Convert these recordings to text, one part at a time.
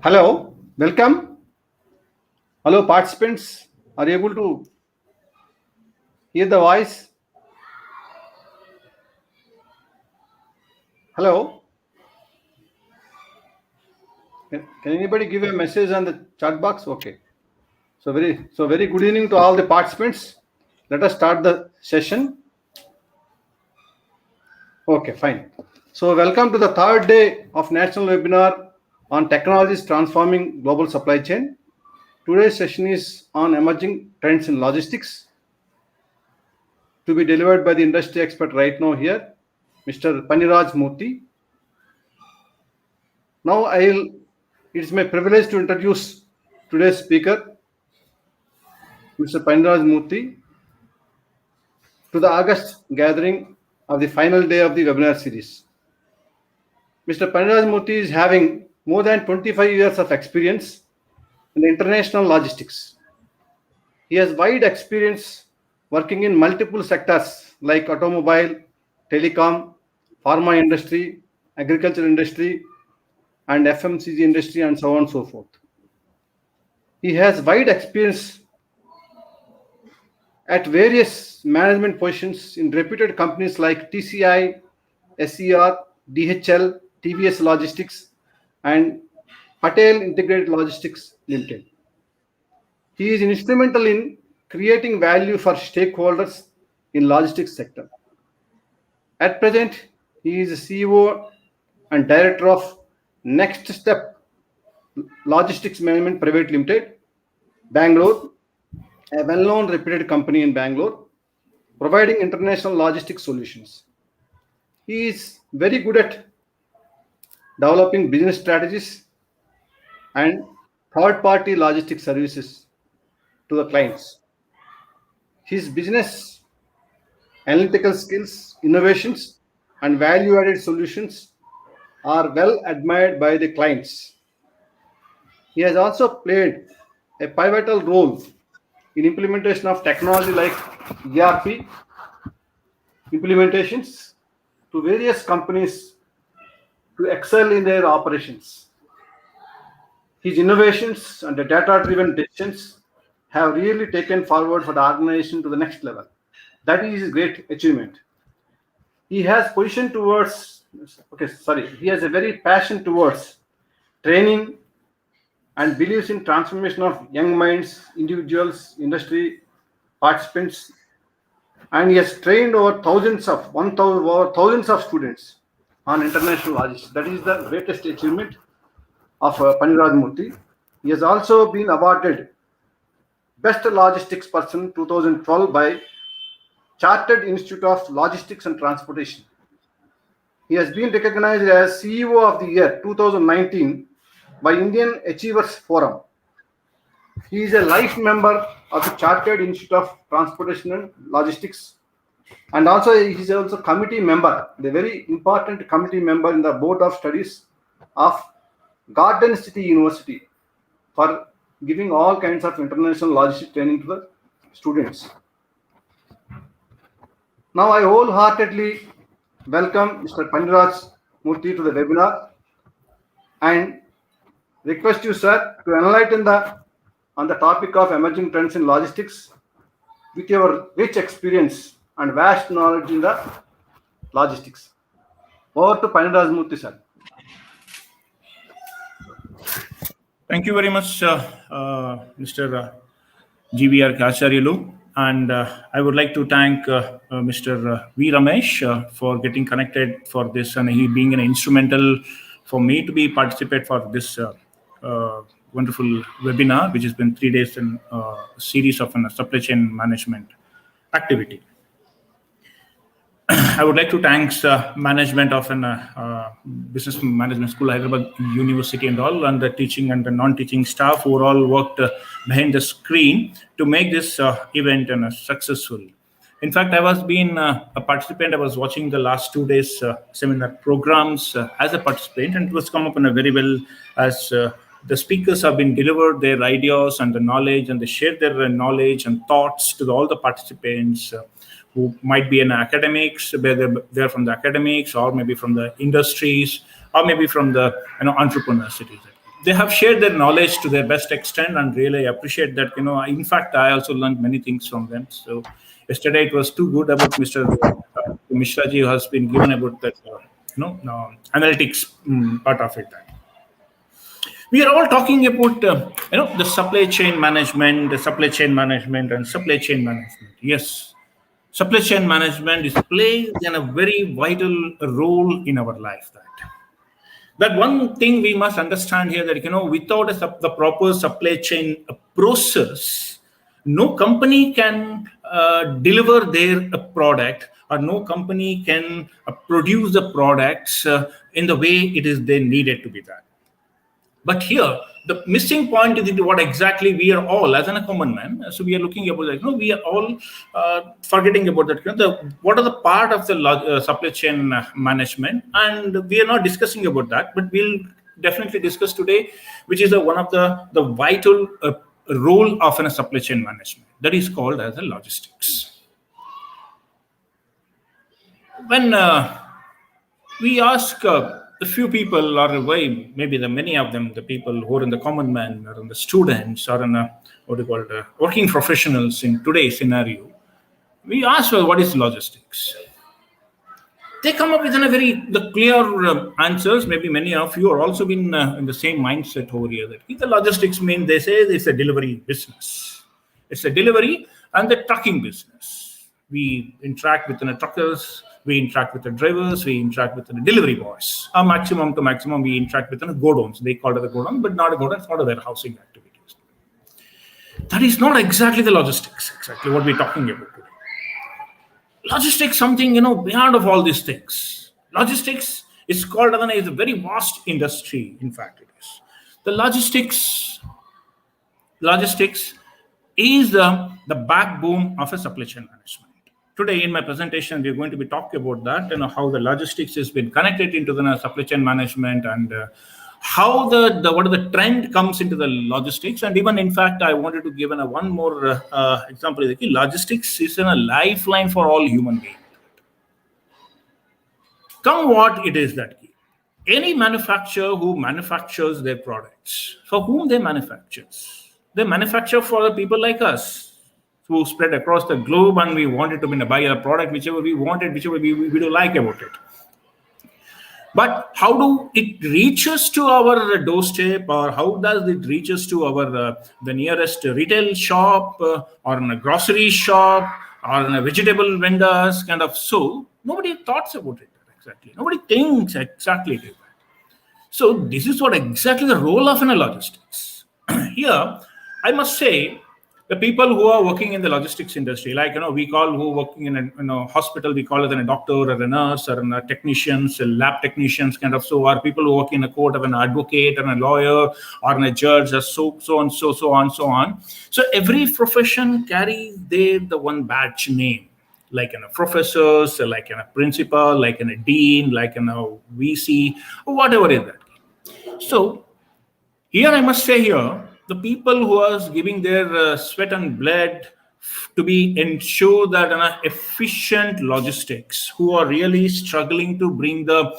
Hello, welcome. Hello, participants. Are you able to hear the voice? Hello. Can anybody give a message on the chat box? Okay. So very good evening to all the participants. Let us start the session. Okay, fine. So welcome to the third day of national webinar on technologies transforming global supply chain. Today's session is on emerging trends in logistics, to be delivered by the industry expert right now here, Mr. Paniraj Murthy. Now it is my privilege to introduce today's speaker, Mr. Paniraj Murthy, to the August gathering of the final day of the webinar series. Mr. Paniraj Murthy is having more than 25 years of experience in the international logistics. He has wide experience working in multiple sectors like automobile, telecom, pharma industry, agriculture industry, and FMCG industry, and so on and so forth. He has wide experience at various management positions in reputed companies like TCI, SCR, DHL, TVS Logistics, and Patel Integrated Logistics Limited. He is instrumental in creating value for stakeholders in logistics sector. At present, he is CEO and director of Next Step Logistics Management Private Limited, Bangalore, a well-known reputed company in Bangalore, providing international logistics solutions. He is very good at developing business strategies and third-party logistics services to the clients. His business, analytical skills, innovations, and value-added solutions are well admired by the clients. He has also played a pivotal role in implementation of technology like ERP implementations to various companies to excel in their operations. His innovations and the data-driven decisions have really taken forward for the organization to the next level. That is his great achievement. He has he has a very passion towards training and believes in transformation of young minds, individuals, industry participants, and he has trained over thousands of students on international logistics. That is the greatest achievement of Paniraj Murthy. He has also been awarded Best Logistics Person 2012 by Chartered Institute of Logistics and Transportation. He has been recognized as CEO of the Year 2019 by Indian Achievers Forum. He is a life member of the Chartered Institute of Transportation and Logistics, and also he is also committee member, the very important committee member in the Board of Studies of Garden City University for giving all kinds of international logistics training to the students. Now I wholeheartedly welcome Mr. Paniraj Murthy to the webinar and request you, sir, to enlighten on the topic of emerging trends in logistics with your rich experience and vast knowledge in the logistics. Over to Paniraj Murthy, sir. Thank you very much, Mr. GVR Kacharyalu. And I would like to thank Mr. V. Ramesh for getting connected for this, and he being an instrumental for me to be participate for this wonderful webinar, which has been 3 days in a series of a supply chain management activity. I would like to thank management of Business Management School, Hyderabad University and all, and the teaching and the non-teaching staff who all worked behind the screen to make this event successful. In fact, I was being a participant. I was watching the last 2 days seminar programs as a participant, and it was come up in a very well as the speakers have been delivered their ideas and the knowledge, and they shared their knowledge and thoughts to all the participants who might be in academics, whether they're from the academics or maybe from the industries or maybe from the entrepreneurs. They have shared their knowledge to their best extent, and really appreciate that. In fact, I also learned many things from them. So yesterday it was too good about Mr. Mishraji, who has been given about that analytics part of it. We are all talking about the supply chain management, and supply chain management. Yes, supply chain management is plays in a very vital role in our life. That one thing we must understand here, that without the proper supply chain process, no company can deliver their product, or no company can produce the products in the way it is they needed to be done. But here, the missing point is what exactly we are all, as a common man. So we are looking about that. We are all forgetting about that. What are the part of the supply chain management, and we are not discussing about that. But we'll definitely discuss today, which is one of the vital role of a supply chain management, that is called as a logistics. When we ask a few people, or why maybe the many of them, the people who are in the common man, or in the students, or in what do you call it, working professionals in today's scenario, we ask, well, what is logistics? They come up with the clear answers. Maybe many of you are also been in the same mindset over here. That the logistics mean, they say it's a delivery business. It's a delivery and the trucking business. We interact with the truckers, we interact with the drivers, we interact with the delivery boys. Maximum to maximum, we interact with the godowns. They call it the godown, but not a godown, it's not a warehousing activities. That is not exactly the logistics, exactly what we're talking about today. Logistics, something, beyond of all these things. Logistics is called as a very vast industry, in fact it is. The logistics is the backbone of a supply chain management. Today in my presentation, we're going to be talking about that, how the logistics has been connected into the supply chain management, and how what the trend comes into the logistics. And even, in fact, I wanted to give one more example. Logistics is a lifeline for all human beings. Come what it is that any manufacturer who manufactures their products, for whom they manufacture for the people like us, who spread across the globe, and we wanted to buy a product whichever we wanted, whichever we do like about it. But how do it reaches to our doorstep, or how does it reaches to our the nearest retail shop, or in a grocery shop, or in a vegetable vendors kind of? So nobody thoughts about it exactly. Nobody thinks exactly that. So this is what exactly the role of a logistics. Here, I must say, the people who are working in the logistics industry, like we call who working in a hospital, we call it a doctor or a nurse or a technicians, a lab technicians kind of. So are people who work in a court of an advocate or a lawyer or a judge, or so on. So every profession carries the one badge name, like professors, like a principal, like a dean, like a VC, or whatever is that. So here I must say here, the people who are giving their sweat and blood to be ensure that efficient logistics, who are really struggling to bring the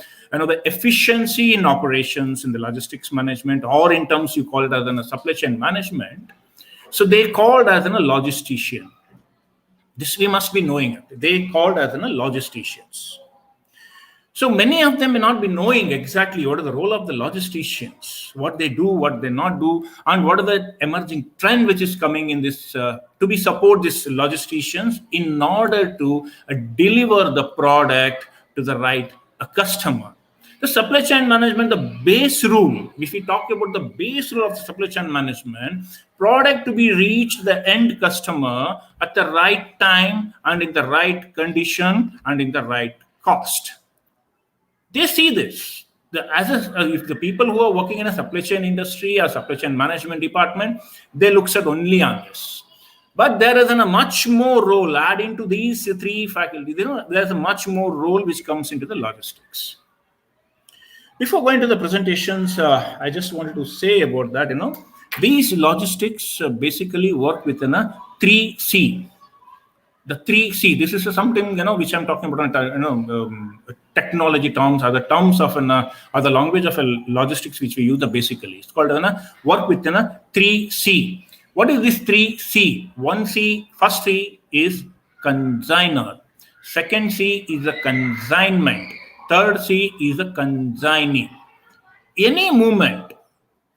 efficiency in operations in the logistics management, or in terms you call it as a supply chain management. So they called as a logistician. This we must be knowing. They called as a logisticians. So many of them may not be knowing exactly what is the role of the logisticians, what they do, what they not do, and what are the emerging trend which is coming in this to be support these logisticians in order to deliver the product to the right customer. The supply chain management, the base rule, if we talk about the base rule of the supply chain management, product to be reached the end customer at the right time and in the right condition and in the right cost. They see this. If the people who are working in a supply chain industry or supply chain management department, they looks at only on this. But there is a much more role adding to these three faculties. There's a much more role which comes into the logistics. Before going to the presentations, I just wanted to say about that. These logistics basically work within a 3C. The three C. This is something which I'm talking about. Technology terms are the terms of or the language of a logistics which we use basically. It's called work with 3C. What is this 3C? One C, first C is consigner. Second C is a consignment. Third C is a consignee. Any movement,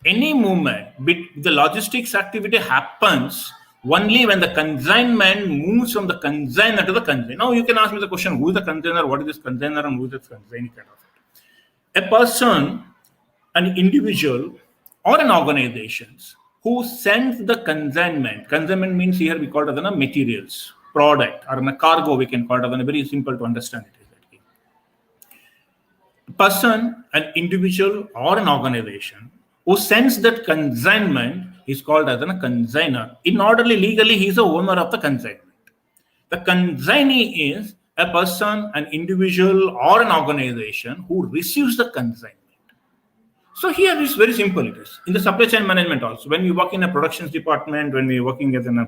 the logistics activity happens only when the consignment moves from the consigner to the consignee. Now you can ask me the question: who is the consigner? What is this consigner, and who is this consignee? Kind of a person, an individual, or an organization who sends the consignment. Consignment means here we call it as materials, product, or a cargo. We can call it as very simple to understand it. A person, an individual, or an organization who sends that consignment is called as a consigner. In orderly, legally, he is the owner of the consignment. The consignee is a person, an individual, or an organization who receives the consignment. So here it's very simple. It is in the supply chain management also. When we work in a productions department, when we are working as in a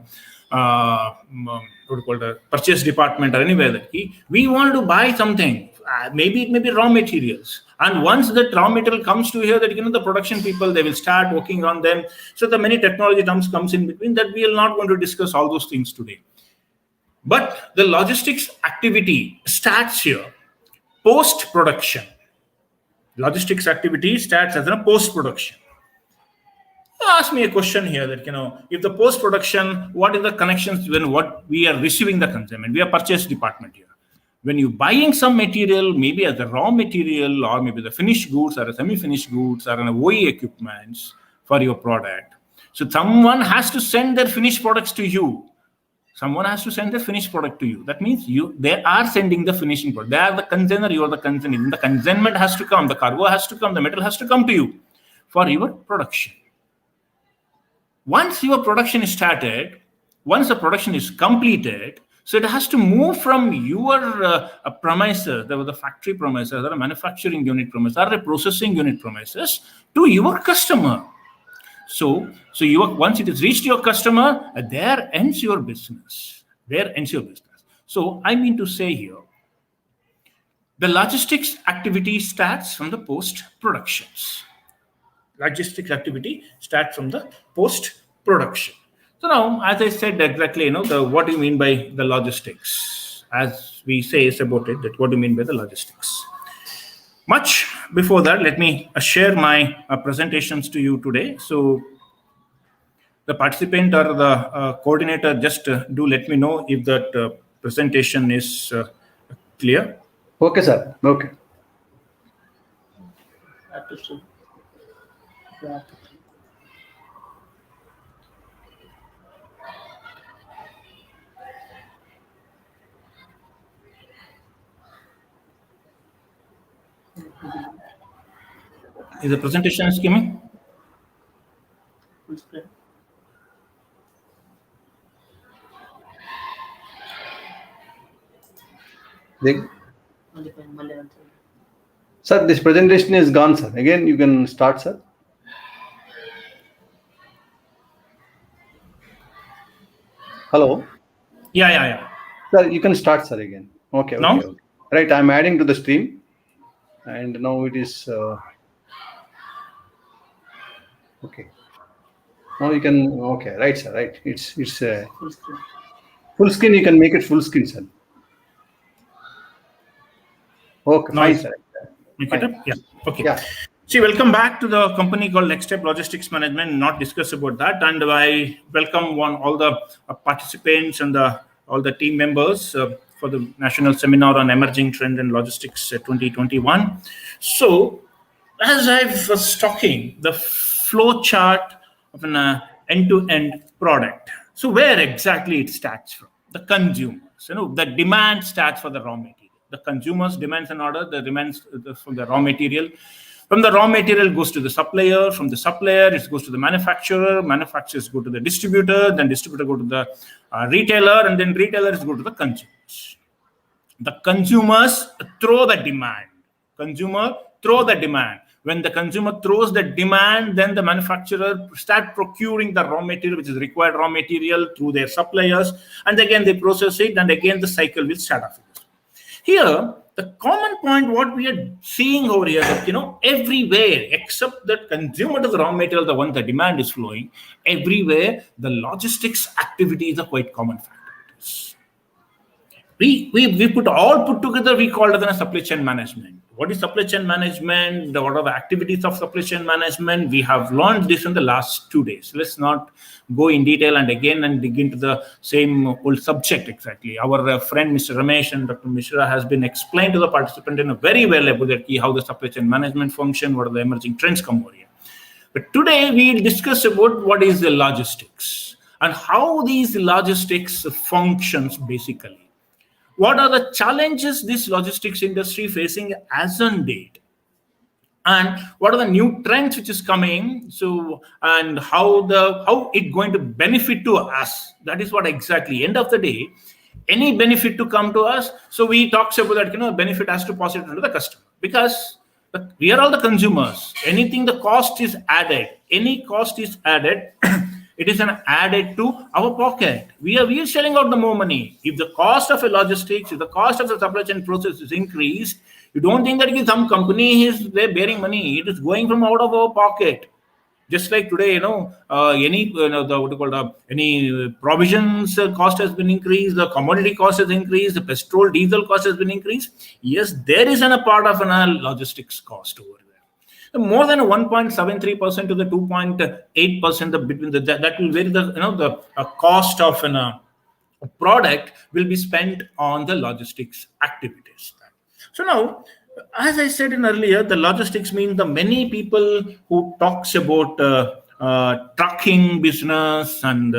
purchase department or anywhere that we want to buy something. Maybe it may be raw materials, and once that raw material comes to here, that the production people, they will start working on them. So the many technology terms comes in between that we are not going to discuss all those things today. But the logistics activity starts here, post production. Logistics activity starts as a post production. Ask me a question here that if the post production, what is the connections when what we are receiving the consignment? We are purchase department here. When you're buying some material, maybe as a raw material, or maybe the finished goods, or a semi-finished goods, or an OE equipments for your product. So someone has to send their finished products to you. Someone has to send the finished product to you. That means they are sending the finishing product. They are the consignor, you are the consignee. The consignment has to come, the cargo has to come, the metal has to come to you for your production. Once your production is started, once the production is completed, so it has to move from your premises, the factory premises, or a manufacturing unit premises, or a processing unit premises, to your customer. So once it is reached your customer, there ends your business. So I mean to say here, the logistics activity starts from the post-productions. Logistics activity starts from the post-production. So now, as I said exactly, what do you mean by the logistics? As we say is about it, that what do you mean by the logistics? Much before that, let me share my presentations to you today. So the participant or the coordinator, just do let me know if that presentation is clear. Okay, sir. Okay. Is the presentation skimming? Sir, this presentation is gone, sir. Again, you can start, sir. Hello? Yeah. Sir, you can start, sir, again. Okay. Right, I'm adding to the stream. And now it is... okay. Now you can... Okay, right, sir, right. It's full screen. You can make it full screen, sir. Okay, fine, sir. Make it up? Yeah. Okay. Yeah. See, welcome back to the company called Next Step Logistics Management. Not discuss about that, and I welcome all the participants and all the team members for the National Seminar on Emerging Trend and Logistics 2021. So, as I was talking, the flow chart of an end-to-end product. So, where exactly it starts from? The consumers. The demand starts for the raw material. The consumers demands an order, the demands from the raw material. From the raw material, it goes to the supplier. From the supplier, it goes to the manufacturer. Manufacturers go to the distributor. Then distributor go to the retailer. And then retailers go to the consumers. The consumers throw the demand. When the consumer throws the demand, then the manufacturer start procuring the raw material, which is required raw material, through their suppliers, and again they process it, and again the cycle will start off. Here, the common point what we are seeing over here, that everywhere except that consumer to the raw material, the one the demand is flowing, everywhere the logistics activities are quite common factors. We put together, we call it as supply chain management. What is supply chain management? What are the activities of supply chain management? We have learned this in the last 2 days. Let's not go in detail and dig into the same old subject exactly. Our friend Mr. Ramesh and Dr. Mishra has been explained to the participant in a very well about how the supply chain management function, what are the emerging trends come over here. But today we'll discuss about what is the logistics and how these logistics functions basically. What are the challenges this logistics industry facing as on date? And what are the new trends which is coming? So, and how it going to benefit to us? That is what exactly. End of the day, any benefit to come to us. So we talk about that. Benefit has to pass it to the customer, because we are all the consumers. Anything the cost is added. Any cost is added. It is an added to our pocket. We are shelling out the more money. If the cost of a logistics, if the cost of the supply chain process is increased, you don't think that some company is there bearing money. It is going from out of our pocket. Just like today, any provisions cost has been increased, the commodity cost has increased, the petrol, diesel cost has been increased. Yes, there is a part of an logistics cost over there. More than 1.73% to the 2.8% between that will vary. The cost of a product will be spent on the logistics activities. So now, as I said in earlier, the logistics means the many people who talks about trucking business and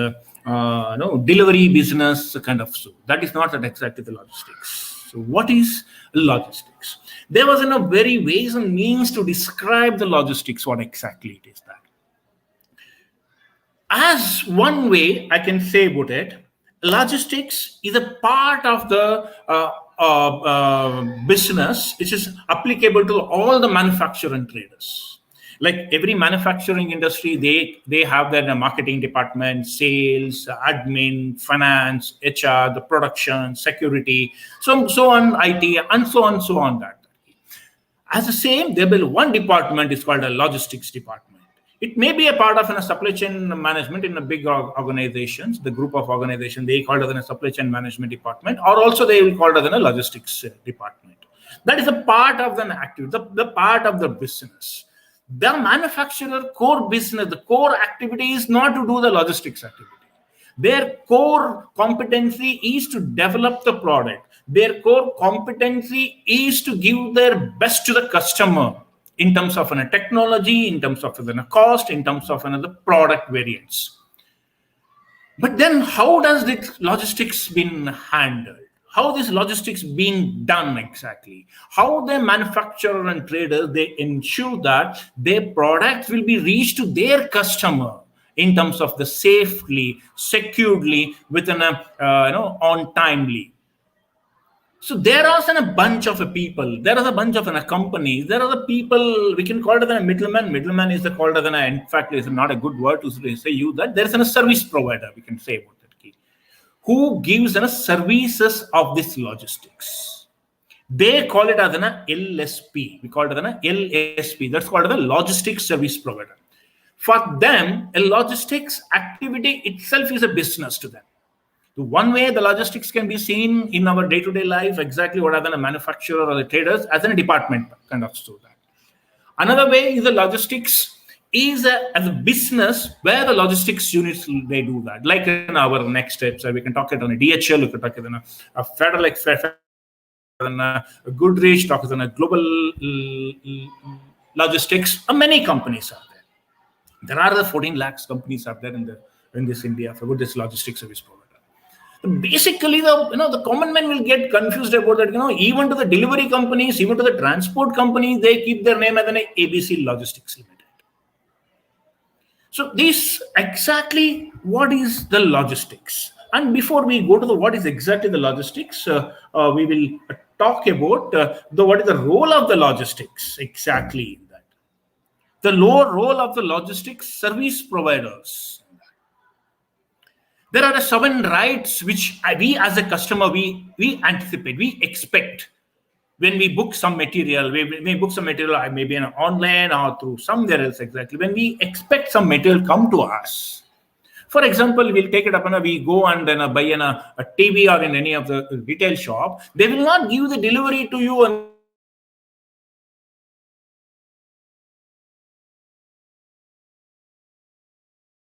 delivery business kind of. So that is not exactly the logistics. So what is logistics? There was a very ways and means to describe the logistics, what exactly it is that. As one way I can say about it, logistics is a part of the business which is applicable to all the manufacturing traders. Like every manufacturing industry, they have their marketing department, sales, admin, finance, HR, the production, security, so on, IT, and so on that. As the same, there will be one department is called a logistics department. It may be a part of a supply chain management in a big organizations, the group of organizations, they call it a supply chain management department, or also they will call it a logistics department. That is a part of the activity, the part of the business. The manufacturer core business, the core activity is not to do the logistics activity. Their core competency is to develop the product. Their core competency is to give their best to the customer in terms of a technology, in terms of a cost, in terms of another product variants. But then how does this logistics been handled? How this logistics being done exactly? How the manufacturer and traders, they ensure that their products will be reached to their customer in terms of the safely, securely, within on timely. So there are a bunch of people. There is a bunch of companies. There are the people we can call it a middleman. Middleman is called as in fact is not a good word to say. You that there is a service provider. We can say about that key, who gives services of this logistics. They call it as an LSP. We call it an LSP. That's called a logistics service provider. For them, a logistics activity itself is a business to them. One way the logistics can be seen in our day-to-day life, exactly what are the manufacturer or the traders as a department kind of so that. Another way is the logistics is as a business where the logistics units they do that. Like in our next steps, we can talk it on a DHL, we can talk it on a Federal Express, a Goodrich, talk it on a global logistics. Many companies are there. There are the 14 lakhs companies are there in this India for this logistics service provider. Basically, the common man will get confused about that. Even to the delivery companies, even to the transport companies, they keep their name as an ABC Logistics Limited. So this exactly what is the logistics. And before we go to what is exactly the logistics, we will talk about what is the role of the logistics exactly in that. The lower role of the logistics service providers. There are 7 rights which we as a customer, we anticipate, we expect when we book some material. We book some material, maybe online or through somewhere else exactly. When we expect some material come to us, for example, we'll take it up and we go and then buy a TV or in any of the retail shop. They will not give the delivery to you and then say that, we will give you the delivery in a next day or maybe in a next week. They will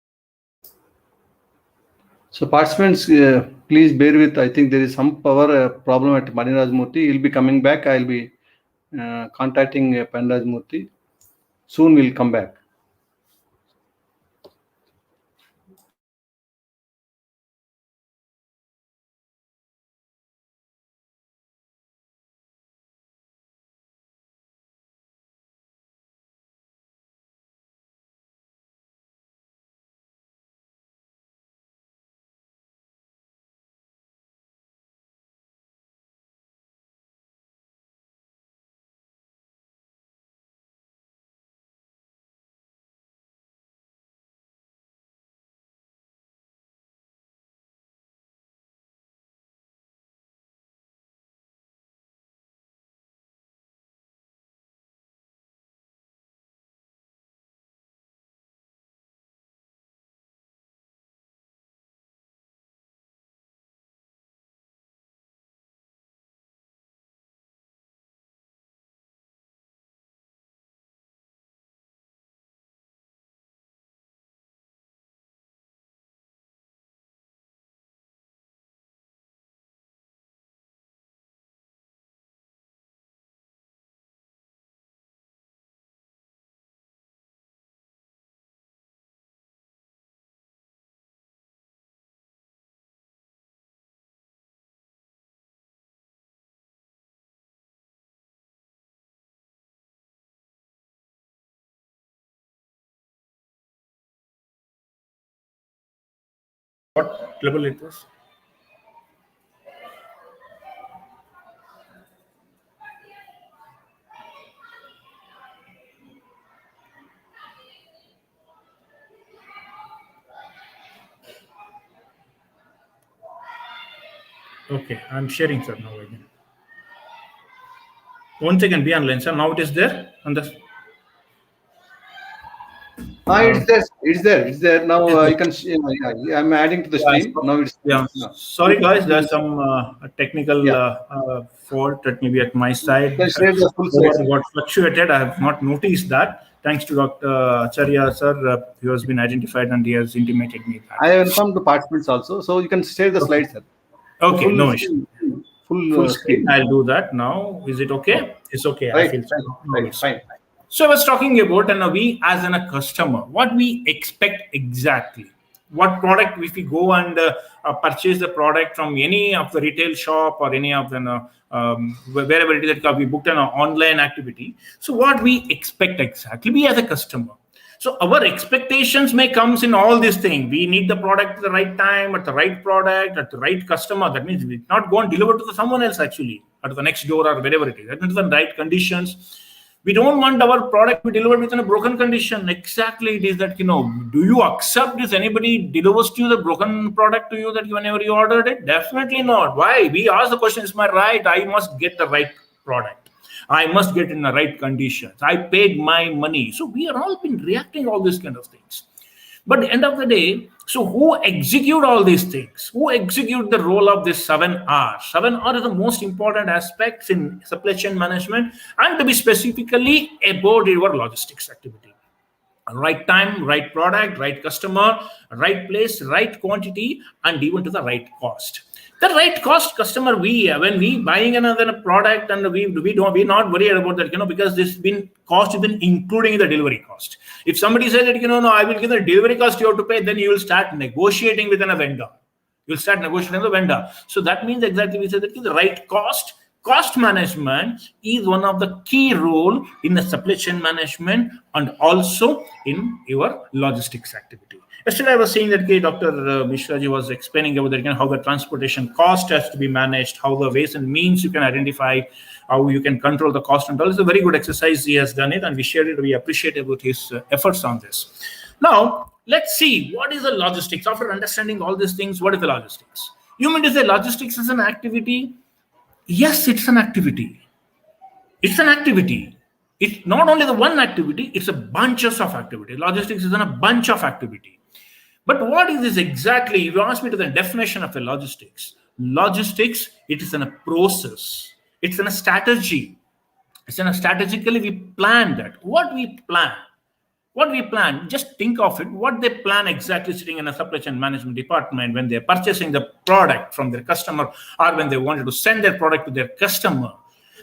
not give you that. So participants, please bear with. I think there is some power problem at Marinraj Murthy. He'll be coming back. I'll be contacting Panraj Murthy. Soon we'll come back. What level it was? Okay, I'm sharing, sir, now again. Once again, be online, sir. Now it is there on the. It's there. It's there. It's there. Now you can. I'm adding to the stream. Now it's. Yeah. Sorry, guys. There's some technical fault that maybe at my side. You can share the full Server slide. got fluctuated. I have not noticed that. Thanks to Dr. Acharya, sir, who has been identified and he has intimated me that. I have informed the participants also, so you can share the slides, sir. Okay, Full no issue. screen, Full screen. I'll do that now. Is it okay? It's okay. Right. I feel Right. Fine. So I was talking about, and we as a customer, what we expect exactly. What product, if we go and purchase the product from any of the retail shop or any of the wherever it is that we booked an online activity. So what we expect exactly, we as a customer. So our expectations may comes in all these things. We need the product at the right time, at the right product, at the right customer. That means we not go and deliver to someone else actually, at the next door or wherever it is. That means the right conditions. We don't want our product to be delivered within a broken condition. Exactly, it is that, do you accept if anybody delivers to you the broken product to you that whenever you ordered it? Definitely not. Why? We ask the question, is my right? I must get the right product. I must get in the right conditions. I paid my money. So we are all been reacting all these kind of things. But at the end of the day, so who execute all these things? Who execute the role of this 7R? 7R is the most important aspects in supply chain management, and to be specifically about your logistics activity. Right time, right product, right customer, right place, right quantity, and even to the right cost. The right cost customer, when we buying another product, and we're not worried about that, because this cost has been including the delivery cost. If somebody says that, no, I will give the delivery cost you have to pay, then you will start negotiating with a vendor. You'll start negotiating with the vendor. So that means exactly we say that the right cost cost management is one of the key role in the supply chain management and also in your logistics activity. Yesterday, I was saying that Dr. Mishraji was explaining about how the transportation cost has to be managed, how the ways and means you can identify, how you can control the cost and all. It's a very good exercise. He has done it, and we shared it. We appreciate about his efforts on this. Now, let's see what is the logistics. After understanding all these things, what is the logistics? You mean to say logistics is an activity? Yes, it's an activity. It's an activity. It's not only the one activity, it's a bunches of activity. Logistics is a bunch of activity. But what is this exactly? If you ask me to the definition of a logistics, it is in a process. It's in a strategy. It's in a strategically we plan that. What we plan, just think of it, what they plan exactly sitting in a supply chain management department when they're purchasing the product from their customer or when they wanted to send their product to their customer.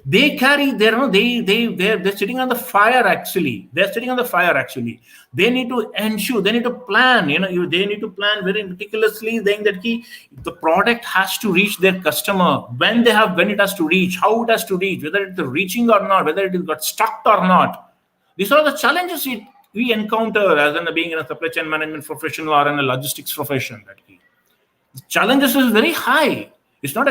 They carry their, they're sitting on the fire actually. They're sitting on the fire actually. They need to ensure, they need to plan, they need to plan very meticulously, saying that the product has to reach their customer, when it has to reach, how it has to reach, whether it's reaching or not, whether it got stuck or not. These are the challenges we encounter as in being in a supply chain management profession or in a logistics profession. The challenges is very high. It's not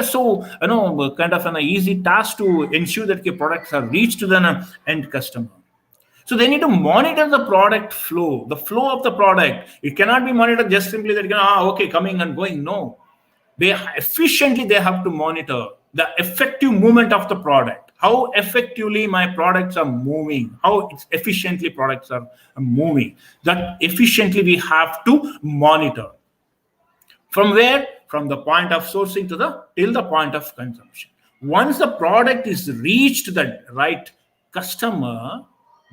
kind of an easy task to ensure that the products are reached to the end customer. So they need to monitor the product flow, the flow of the product. It cannot be monitored just simply that coming and going. No, they have to monitor the effective movement of the product, how effectively my products are moving, how efficiently products are moving. That efficiently we have to monitor. From where? From the point of sourcing till the point of consumption. Once the product is reached the right customer,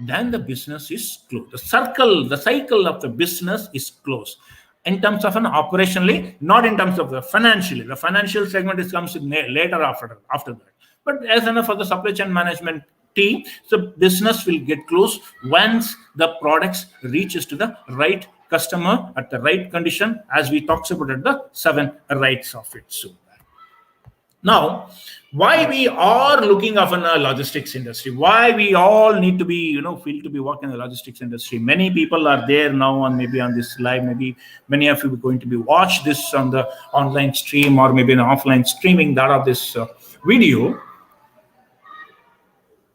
then the business is closed. The cycle of the business is closed. In terms of an operationally, not in terms of the financially. The financial segment comes in later after that. But as enough for the supply chain management team, the business will get closed once the products reaches to the right customer at the right condition, as we talked about at the 7 rights of it. So now, why we are looking of in a logistics industry? Why we all need to be, feel to be working in the logistics industry? Many people are there now, and maybe on this live, maybe many of you are going to be watch this on the online stream or maybe an offline streaming that of this video.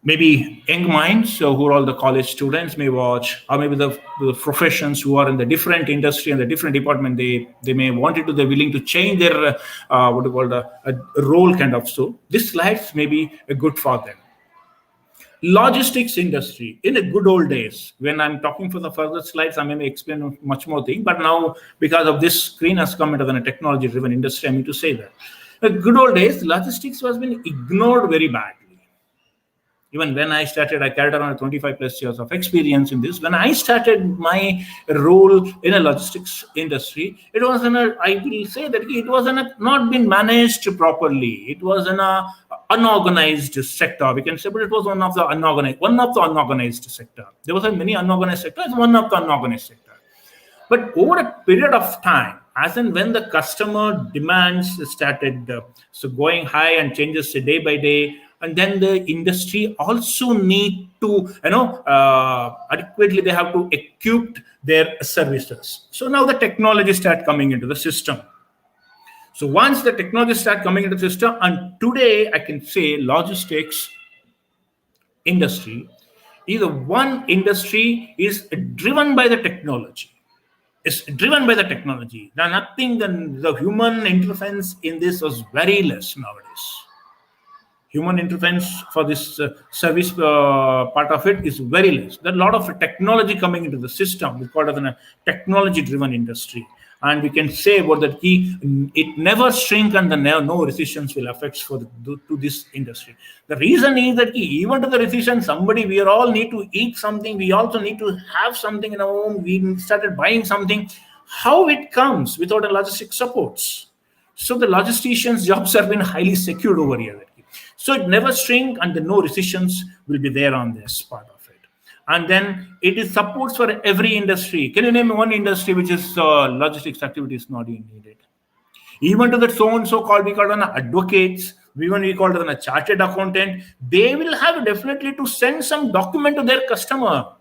Maybe young minds who are all the college students may watch, or maybe the professions who are in the different industry and the different department, they may wanted to, they're willing to change their role kind of. So this slides may be good for them. Logistics industry in the good old days, when I'm talking for the further slides, I may explain much more thing, but now because of this screen has come into the technology driven industry, I mean to say that the good old days, logistics was been ignored very badly. Even when I started, I carried around 25 plus years of experience in this. When I started my role in a logistics industry, it was I will say that it was not been managed properly. It was an unorganized sector. We can say, but it was one of the unorganized sector. There was many unorganized sectors, one of the unorganized sector. But over a period of time, as and when the customer demands started going high and changes day by day, and then the industry also need to, adequately they have to equip their services. So now the technology start coming into the system. So once the technology start coming into the system, and today I can say logistics industry is one industry is driven by the technology. It's driven by the technology. Now nothing, the human interference in this was very less nowadays. Human interference for this service part of it is very less. There are a lot of technology coming into the system. It's called as a technology-driven industry. And we can say about that it never shrink and no recessions will affect to this industry. The reason is that even to the recession, we all need to eat something. We also need to have something in our home. We started buying something. How it comes without a logistic supports? So the logisticians' jobs have been highly secured over here. So it never shrink and no recessions will be there on this part of it. And then it is supports for every industry. Can you name one industry which is logistics activities not needed? Even to the so-and-so called, we call them advocates, even we call it a chartered accountant, they will have definitely to send some document to their customer.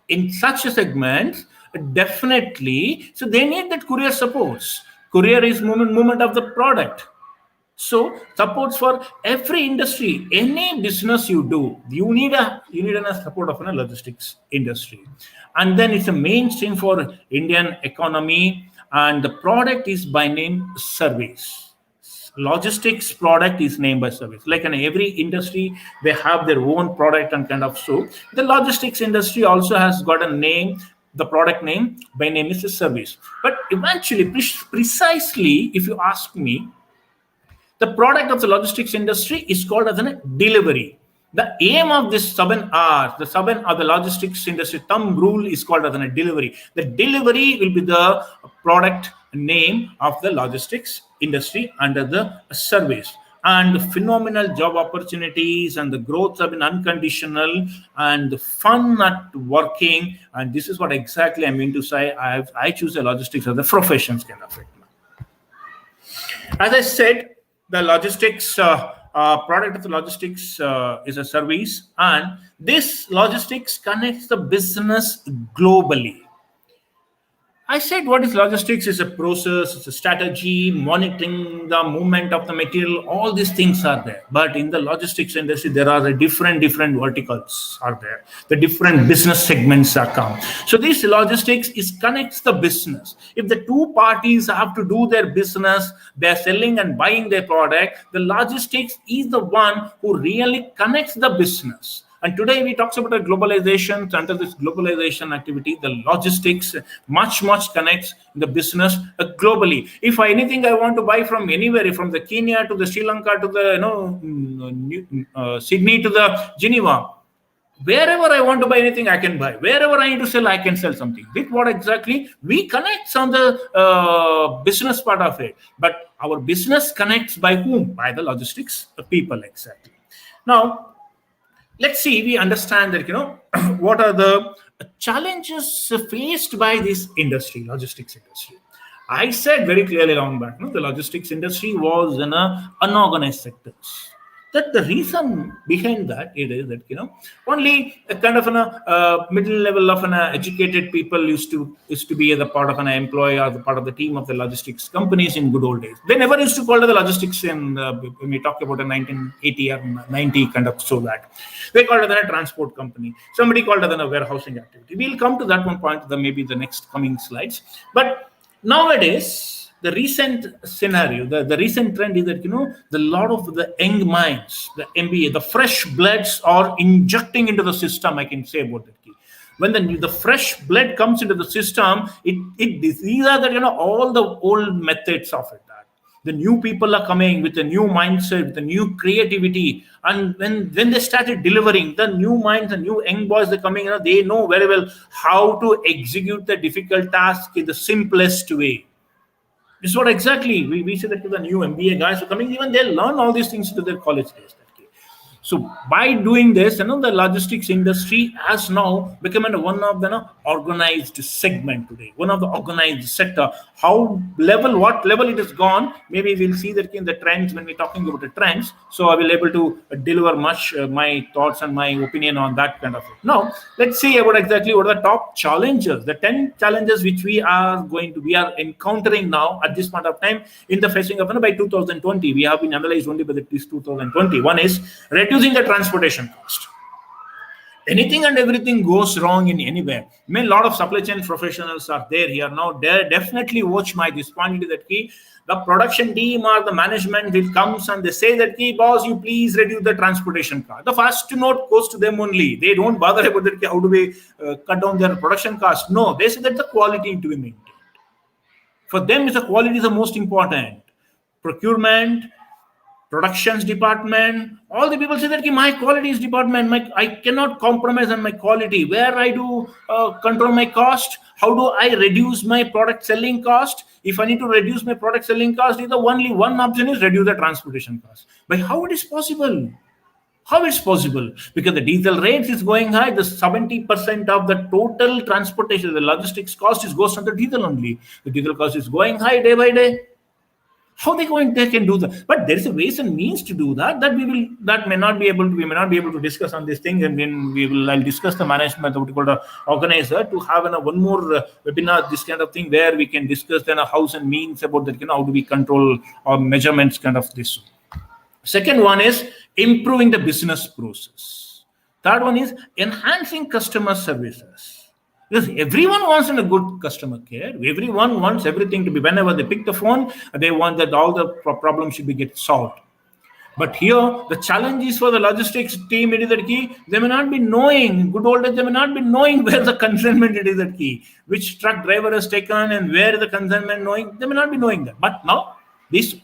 In such a segment, definitely, so they need that courier supports. Courier is movement of the product. So supports for every industry, any business you do, you need a support of a logistics industry, and then it's a mainstream for Indian economy, and the product is by name service. Logistics product is named by service. Like in every industry, they have their own product and kind of so. The logistics industry also has got a name. The product name by name is a service. But eventually, precisely, if you ask me, the product of the logistics industry is called as a delivery. The aim of this 7 R's, the 7 of the logistics industry thumb rule is called as a delivery. The delivery will be the product name of the logistics industry under the service. And the phenomenal job opportunities and the growth have been unconditional and the fun at working. And this is what exactly I mean to say. I choose a logistics as a professions kind of it. As I said, the logistics product of the logistics is a service, and this logistics connects the business globally. I said what is logistics is a process, it's a strategy, monitoring the movement of the material, all these things are there. But in the logistics industry, there are different verticals are there. The different business segments are come. So this logistics is connects the business. If the two parties have to do their business, they're selling and buying their product, the logistics is the one who really connects the business. And today we talk about globalization. Under this globalization activity, the logistics much connects the business globally. If anything I want to buy from anywhere, from the Kenya to the Sri Lanka to the Sydney to the Geneva, wherever I want to buy anything, I can buy. Wherever I need to sell, I can sell something. With what exactly? We connect on the business part of it. But our business connects by whom? By the logistics people exactly. Now, let's see, we understand that, what are the challenges faced by this industry, logistics industry. I said very clearly long back, the logistics industry was in a unorganized sectors. That the reason behind that it is that only a kind of a middle level of an educated people used to be the part of an employee or the part of the team of the logistics companies in good old days. They never used to call it the logistics in when we talk about a 1980 or 90 kind of so that they called it a transport company. Somebody called it a warehousing activity. We'll come to that one point maybe the next coming slides. But nowadays, the recent scenario, the recent trend is that the lot of the young minds, the MBA, the fresh bloods are injecting into the system. I can say about that. When the fresh blood comes into the system, these are the all the old methods of it. The new people are coming with a new mindset, the new creativity, and when they started delivering, the new minds, the new young boys are coming. They know very well how to execute the difficult task in the simplest way. This is what exactly we say that to the new MBA guys who are coming, even they learn all these things to their college days. So by doing this, the logistics industry has now become one of the organized segment today, one of the organized sector. What level it has gone, maybe we'll see that in the trends when we're talking about the trends. So I will able to deliver much my thoughts and my opinion on that kind of thing. Now, let's see about exactly what are the top challenges, the 10 challenges which we are encountering now at this point of time in the facing of by 2020. We have been analyzed only by this 2020. One is reducing the transportation cost. Anything and everything goes wrong in anywhere. I mean, a lot of supply chain professionals are there here now. They definitely watch my this point that the production team or the management will comes and they say that boss, you please reduce the transportation cost. The first note goes to them only. They don't bother about that. How do we cut down their production cost? No, they say that the quality to be maintained. For them, the quality is the most important. Procurement, productions department, all the people say that my quality is department, I cannot compromise on my quality. Where I do control my cost, how do I reduce my product selling cost? If I need to reduce my product selling cost, the only one option is reduce the transportation cost. But how it is possible? How it's possible? Because the diesel rates is going high. The 70% of the total transportation, the logistics cost goes on the diesel only. The diesel cost is going high day by day. How they can do that? But there is a ways and means to do that. That may not be able to. We may not be able to discuss on this thing, and then I'll discuss the management, what you call the organizer, to have one more webinar, this kind of thing, where we can discuss then hows and means about that. How do we control our measurements, kind of this. Second one is improving the business process. Third one is enhancing customer services. Because everyone wants a good customer care. Everyone wants everything to be, whenever they pick the phone, they want that all the problems should be get solved. But here, the challenge is for the logistics team, it is that key. They may not be knowing, good old days, they may not be knowing where the consignment it is that key, which truck driver has taken and where the consignment knowing. They may not be knowing that. But now,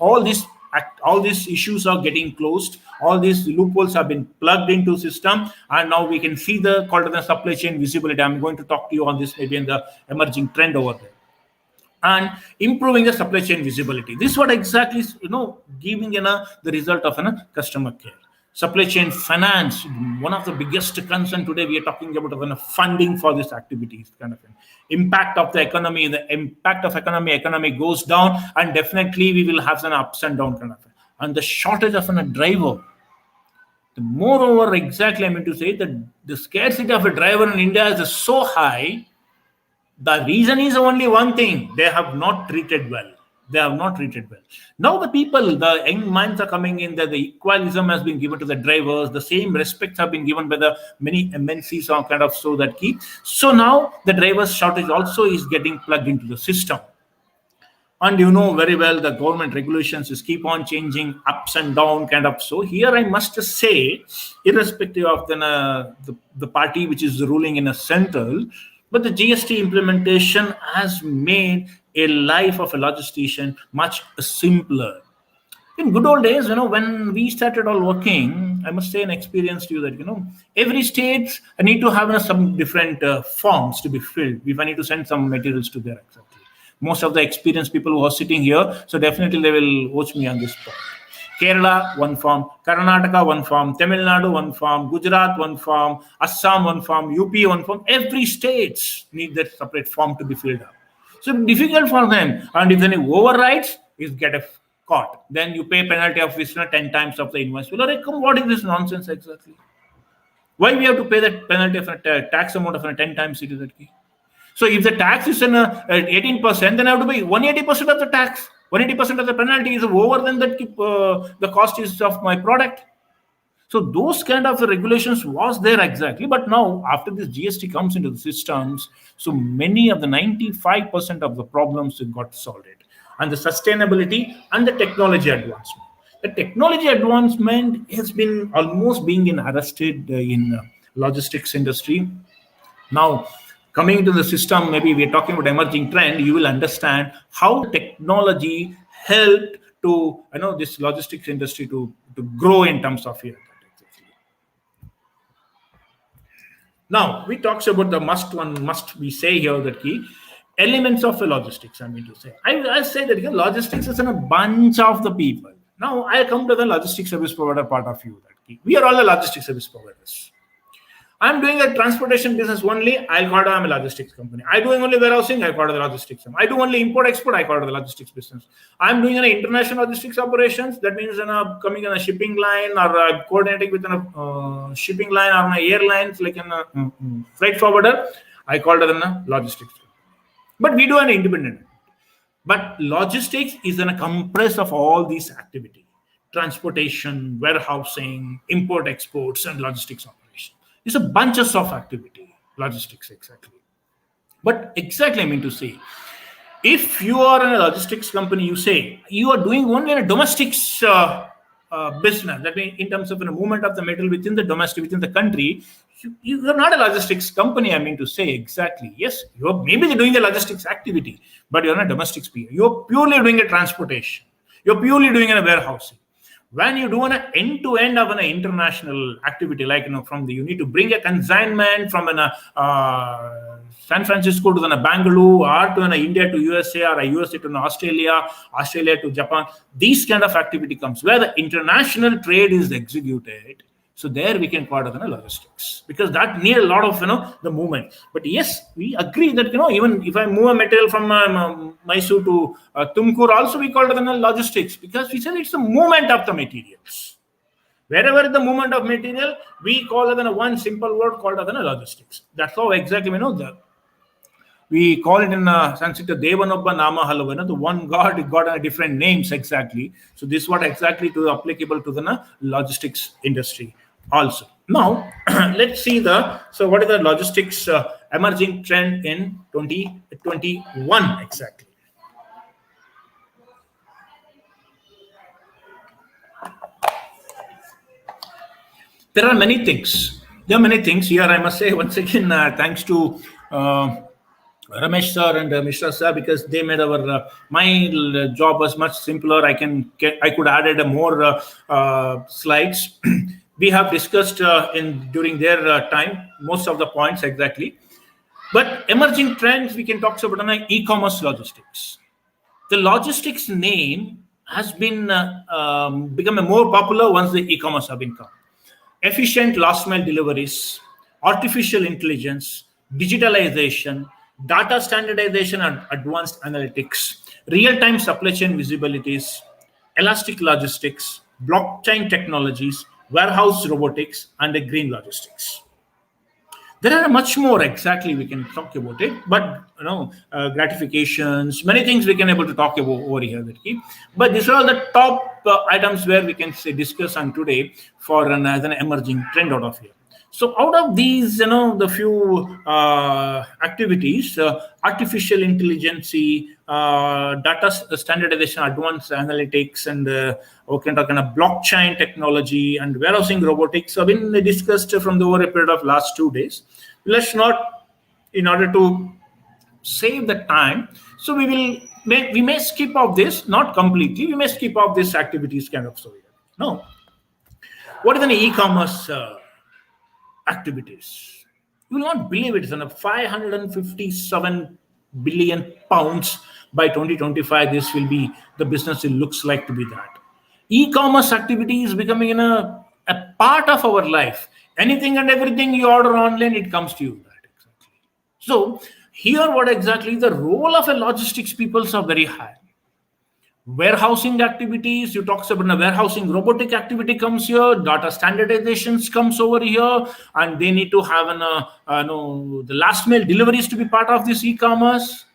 all these issues are getting closed. All these loopholes have been plugged into system, and now we can see the called the supply chain visibility. I'm going to talk to you on this maybe in the emerging trend over there. And improving the supply chain visibility. This is what exactly is, giving the result of customer care. Supply chain finance, one of the biggest concern today. We are talking about funding for these activities, kind of impact of the economy. The impact of economy goes down, and definitely we will have some ups and downs, kind of. And the shortage of a driver. Moreover, exactly, I mean to say that the scarcity of a driver in India is so high. The reason is only one thing: they have not treated well. Now the people, the young minds are coming in, that the equalism has been given to the drivers, the same respects have been given by the many MNCs are kind of so that key. So now the drivers shortage also is getting plugged into the system. And you know very well, the government regulations is keep on changing, ups and down, kind of. So here I must say, irrespective of the party which is ruling in a central, but the GST implementation has made a life of a logistician much simpler. In good old days, when we started all working, I must say an experience to you that, every state I need to have some different forms to be filled if I need to send some materials to there. Exactly. Most of the experienced people who are sitting here, so definitely they will watch me on this point. Kerala, one form. Karnataka, one form. Tamil Nadu, one form. Gujarat, one form. Assam, one form. UP, one form. Every state need that separate form to be filled up. So difficult for them. And if any overrides, is get a caught. Then you pay penalty of 10 times of the invoice. What is this nonsense exactly? Why we have to pay that penalty of a tax amount of 10 times it is that key? So if the tax is 18%, then I have to pay 180% of the tax. 180% of the penalty is over than that the cost is of my product. So those kind of regulations was there exactly. But now after this GST comes into the systems, so many of the 95% of the problems got solved. And the sustainability and the technology advancement. The technology advancement has been almost being arrested in logistics industry. Now, coming into the system, maybe we're talking about emerging trend, you will understand how technology helped to this logistics industry to grow in terms of here. Now we talked about the must we say here that key elements of the logistics. I mean to say, I say that logistics is in a bunch of the people. Now I come to the logistics service provider part of you. That key. We are all the logistics service providers. I'm doing a transportation business only. I'm a logistics company. I'm doing only warehousing. I call it the logistics. I do only import export. I call it the logistics business. I'm doing an international logistics operations. That means coming on a shipping line or coordinating with a shipping line or an airlines like a freight forwarder. I call it a logistics. But we do an independent. But logistics is a compress of all these activity: transportation, warehousing, import exports, and logistics operations. It's a bunches of activity, logistics exactly. But exactly I mean to say, if you are in a logistics company, you say you are doing only a domestics business. That means in terms of the movement of the metal within the country, you are not a logistics company. I mean to say exactly. Yes, you are maybe doing a logistics activity, but you're not a domestics peer. You're purely doing a transportation. You're purely doing a warehousing. When you do an end-to-end of an international activity, like you need to bring a consignment from San Francisco to Bangalore, or to India to USA, or USA to Australia, Australia to Japan. These kind of activity comes where the international trade is executed. So there we can call it as logistics, because that need a lot of the movement. But yes, we agree that even if I move a material from Mysore to Tumkur, also we call it as logistics, because we said it's the movement of the materials. Wherever the movement of material, we call it in one simple word called as logistics. That's how exactly we know that. We call it in Sanskrit Devanobba Nama Halava. The one God got different names exactly. So this is what exactly to applicable to the logistics industry also. Now let's see what is the logistics emerging trend in 2021 exactly. There are many things. There are many things here. I must say once again, thanks to Ramesh sir and Mishra sir, because they made our my job was much simpler. I could added more slides. We have discussed in during their time most of the points exactly. But emerging trends we can talk about e-commerce logistics. The logistics name has been become more popular once the e-commerce have been come. Efficient last mile deliveries, artificial intelligence, digitalization, data standardization and advanced analytics, real time supply chain visibilities, elastic logistics, blockchain technologies, warehouse robotics, and the green logistics. There are much more exactly we can talk about it, but gratifications, many things we can able to talk about over here. But these are all the top items where we can say discuss on today for as an emerging trend out of here. So out of these, the few activities, artificial intelligence, data standardization, advanced analytics, and we can talk about blockchain technology and warehousing robotics have been discussed from the over a period of last 2 days. Let's not, in order to save the time, so we may skip off this, not completely. We may skip off these activities kind of so. No. What is an e-commerce activities? You will not believe it. It's on a 557 billion pounds by 2025. This will be the business. It looks like to be that. E-commerce activity is becoming a part of our life. Anything and everything you order online, it comes to you. That exactly. So here, what exactly the role of a logistics peoples are very high. Warehousing activities, you talk about the warehousing robotic activity comes here, data standardizations comes over here, and they need to have the last mile deliveries to be part of this e-commerce.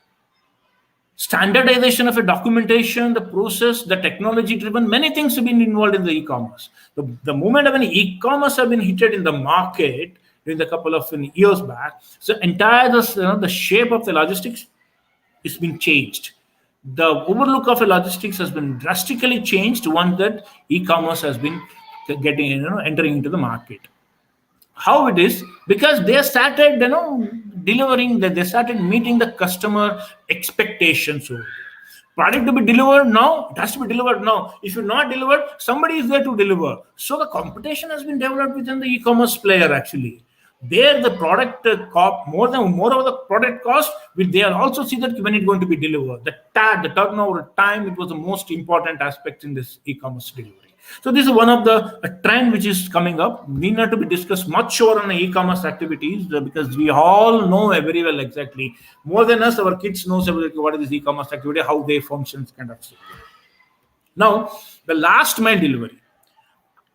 Standardization of a documentation, the process, the technology driven, many things have been involved in the e-commerce. The moment of an e-commerce have been hit in the market in the couple of years back, so entire the shape of the logistics is being changed. The overlook of a logistics has been drastically changed once that e-commerce has been getting entering into the market. How it is? Because they started delivering, that they started meeting the customer expectations. Product to be delivered now, it has to be delivered now. If you're not delivered, somebody is there to deliver. So the competition has been developed within the e-commerce player actually. There the product more of the product cost, they are also see that when it's going to be delivered. The turnover time, it was the most important aspect in this e-commerce delivery. So this is one of the trend which is coming up. We need to be discussed much more on the e-commerce activities because we all know very well exactly. More than us, our kids knows what is this e-commerce activity, how they function, kind of stuff. Now, the last mile delivery.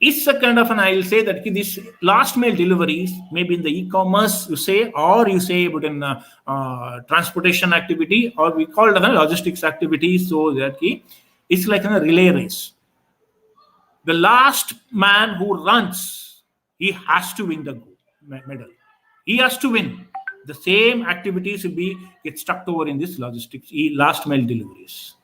It's a kind of I'll say that this last mile deliveries, maybe in the e-commerce, you say, or you say about in transportation activity, or we call it logistics activity. So that it's like a relay race. The last man who runs, he has to win the medal. He has to win. The same activities will get stuck over in this logistics, last mile deliveries.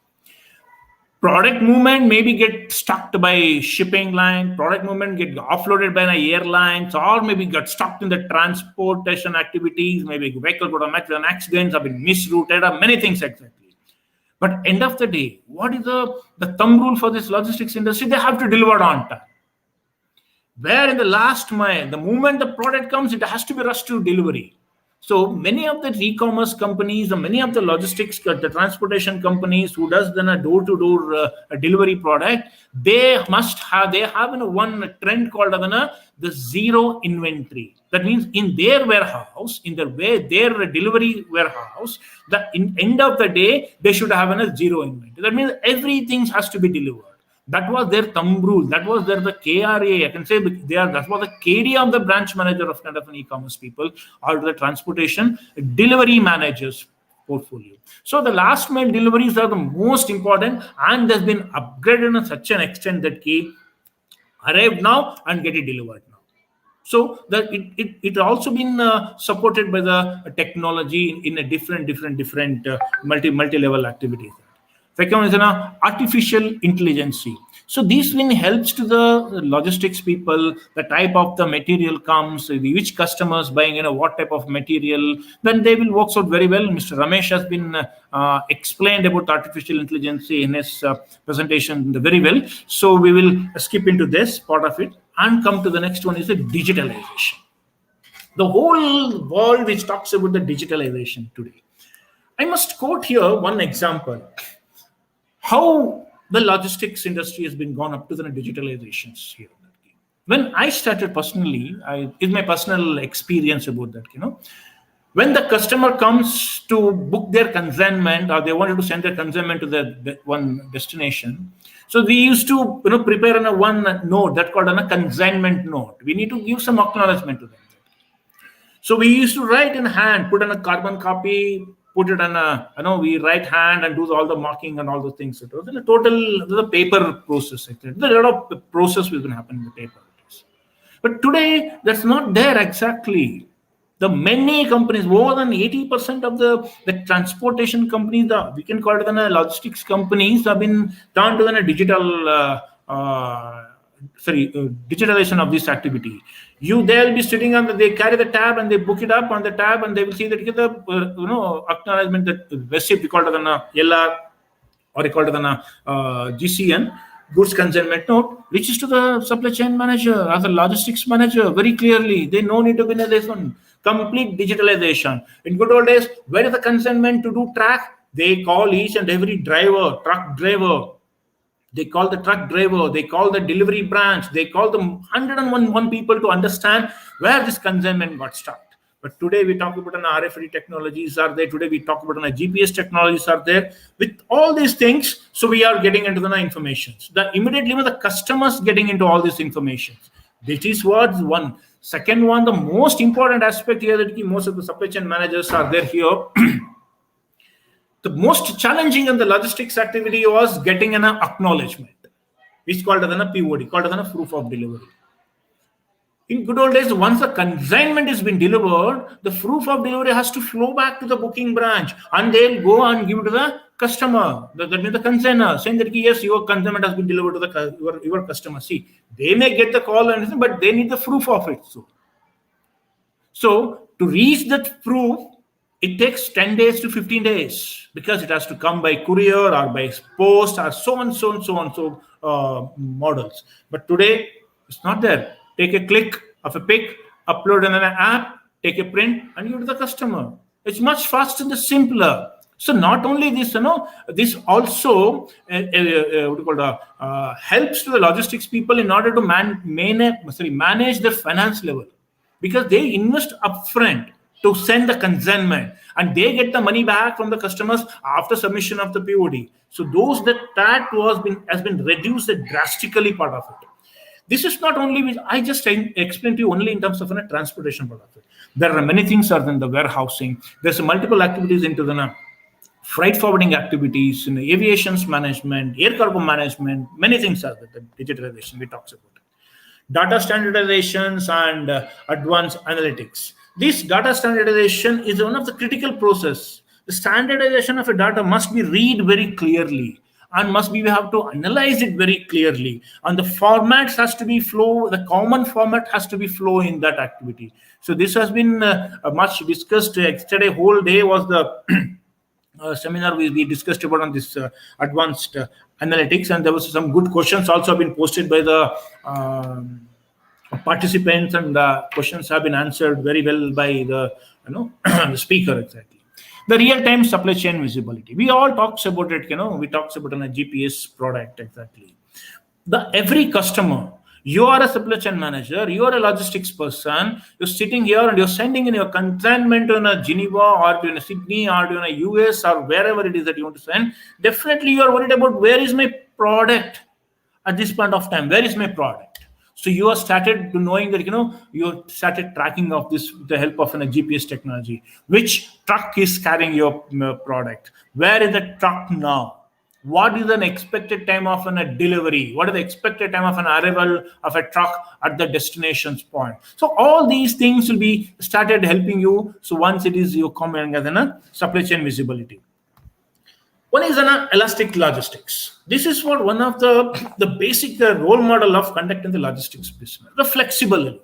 Product movement maybe get stuck by shipping line, product movement get offloaded by an airlines, or maybe got stuck in the transportation activities, maybe vehicle got an accidents, have been misrouted, or many things exactly. But end of the day, what is the thumb rule for this logistics industry? They have to deliver on time. Where in the last mile, the moment the product comes, it has to be rushed to delivery. So many of the e-commerce companies, or many of the logistics, the transportation companies who does then a door-to-door delivery product, they have one trend called the zero inventory. That means in their warehouse, in their delivery warehouse, end of the day they should have a zero inventory. That means everything has to be delivered. That was their thumb rule. That was the KRA. I can say that was the KD of the branch manager of kind of an e-commerce people, or the transportation delivery managers portfolio. So the last mile deliveries are the most important, and there's been upgraded to such an extent that key arrive now and get it delivered now. So that it also been supported by the technology in a different multi level activities. Second is artificial intelligence. So this one helps to the logistics people, the type of the material comes, which customers buying, what type of material, then they will work out very well. Mr. Ramesh has been explained about artificial intelligence in his presentation very well. So we will skip into this part of it and come to the next one is the digitalization. The whole world which talks about the digitalization today. I must quote here one example. How the logistics industry has been gone up to the digitalizations here. When I started personally, is my personal experience about that. When the customer comes to book their consignment, or they wanted to send their consignment to the one destination, so we used to prepare one note that called a consignment note. We need to give some acknowledgement to them. So we used to write in hand, put on a carbon copy, put it on we write hand and do all the marking and all those things. It was in a the paper process. There's a lot of process which been happening in the paper. But today, that's not there exactly. The many companies, more than 80% of the transportation companies, we can call it the logistics companies, have been turned to the digital digitalization of this activity. They'll be sitting on they carry the tab and they book it up on the tab, and they will see that the acknowledgement, that receipt, we call it an LR, or we call it an GCN, goods consignment note, reaches to the supply chain manager or the logistics manager very clearly. They no need to be in this one. Complete digitalization. In good old days, where is the consignment to do track? They call each and every driver, truck driver. They call the truck driver, they call the delivery branch, they call the 101 people to understand where this consignment got stuck. But today we talk about an RFID technologies are there. Today we talk about an GPS technologies are there. With all these things, so we are getting into the information. Immediately the customers getting into all these information. This is what one. Second one, the most important aspect here that most of the supply chain managers are there here. The most challenging in the logistics activity was getting an acknowledgement, which is called as a POD, called as a proof of delivery. In good old days, once the consignment has been delivered, the proof of delivery has to flow back to the booking branch, and they'll go and give to the customer, that means the consignor, saying that yes, your consignment has been delivered to your customer. See, they may get the call and everything, but they need the proof of it. So to reach that proof, it takes 10 days to 15 days because it has to come by courier or by post or so on models. But today, it's not there. Take a click of a pic, upload in an app, take a print, and give to the customer. It's much faster and simpler. So not only this, this also helps to the logistics people in order to manage the finance level, because they invest upfront to send the consignment, and they get the money back from the customers after submission of the POD. So those has been reduced drastically, part of it. This is not only which I just explained to you only in terms of a transportation part of it. There are many things other than the warehousing. There's multiple activities into the freight forwarding activities, in the aviation's management, air cargo management, many things are there. The digitalization we talked about. Data standardizations and advanced analytics. This data standardization is one of the critical process. The standardization of a data must be read very clearly, and we have to analyze it very clearly, and the formats has to be flow. The common format has to be flow in that activity. So this has been much discussed. Yesterday whole day was the seminar we discussed about on this advanced analytics, and there was some good questions also been posted by the participants, and questions have been answered very well by the the speaker exactly. The real-time supply chain visibility. We all talks about it. We talks about a GPS product exactly. The every customer. You are a supply chain manager. You are a logistics person. You're sitting here and you're sending in your consignment to a Geneva or to a Sydney or to a US or wherever it is that you want to send. Definitely, you are worried about where is my product at this point of time. Where is my product? So you have started to knowing that you started tracking of this with the help of a GPS technology. Which truck is carrying your product? Where is the truck now? What is an expected time of a delivery? What is the expected time of an arrival of a truck at the destination's point? So all these things will be started helping you. So once it is you coming as a supply chain visibility. One is an elastic logistics. This is what one of the basic role model of conducting the logistics business. The flexibility.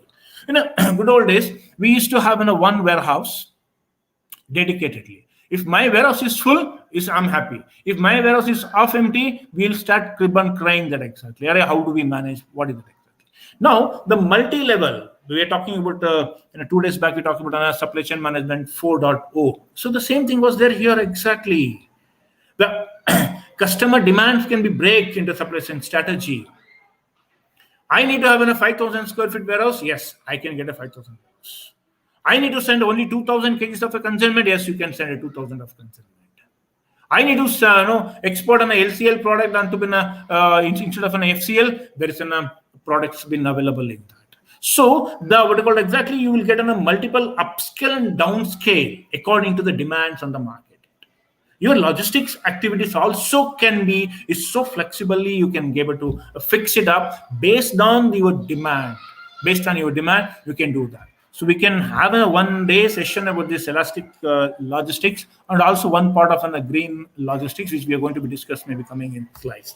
In a good old days, we used to have in a one warehouse dedicatedly. If my warehouse is full, I'm happy. If my warehouse is half empty, we'll start crib and crying that exactly. How do we manage? What is it exactly? Now, the multi-level, we are talking about 2 days back, we talked about supply chain management 4.0. So the same thing was there here exactly. The customer demands can be break into supply chain strategy. I need to have a 5,000 square feet warehouse. Yes, I can get a 5,000 warehouse. I need to send only 2,000 kgs of a consignment. Yes, you can send a 2,000 of consignment. I need to export an LCL product onto instead of an FCL. There is a products been available in that. So the what you call exactly you will get on a multiple upscale and downscale according to the demands on the market. Your logistics activities also can be is so flexibly you can be able to fix it up based on your demand. Based on your demand, you can do that. So we can have a 1 day session about this elastic logistics and also one part of a green logistics, which we are going to be discussed maybe coming in slides.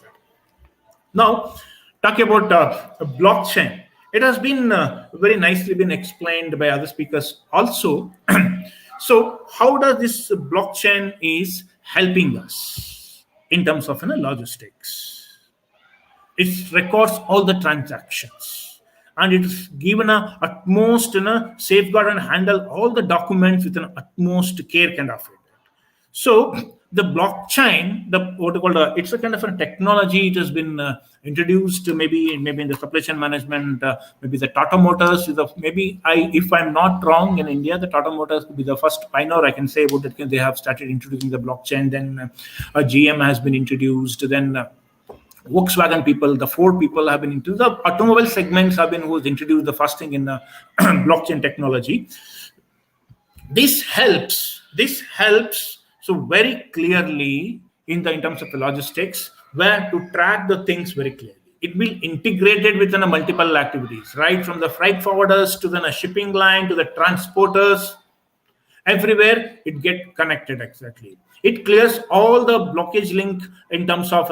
Now, talking about blockchain, it has been very nicely been explained by other speakers also. So, how does this blockchain is helping us in terms of logistics? It records all the transactions, and it is given a utmost safeguard and handle all the documents with an utmost care kind of it. So the blockchain, the what you call it's a kind of a technology. It has been introduced maybe in the supply chain management. Maybe the Tata Motors is maybe if I'm not wrong, in India, the Tata Motors could be the first pioneer I can say about it. They have started introducing the blockchain. Then GM has been introduced. Then Volkswagen people, the Ford people have been into the automobile segments have been who's introduced the first thing in blockchain technology. This helps. So very clearly in terms of the logistics, where to track the things very clearly. It will integrate it within multiple activities, right from the freight forwarders to the shipping line to the transporters. Everywhere it get connected exactly. It clears all the blockage link in terms of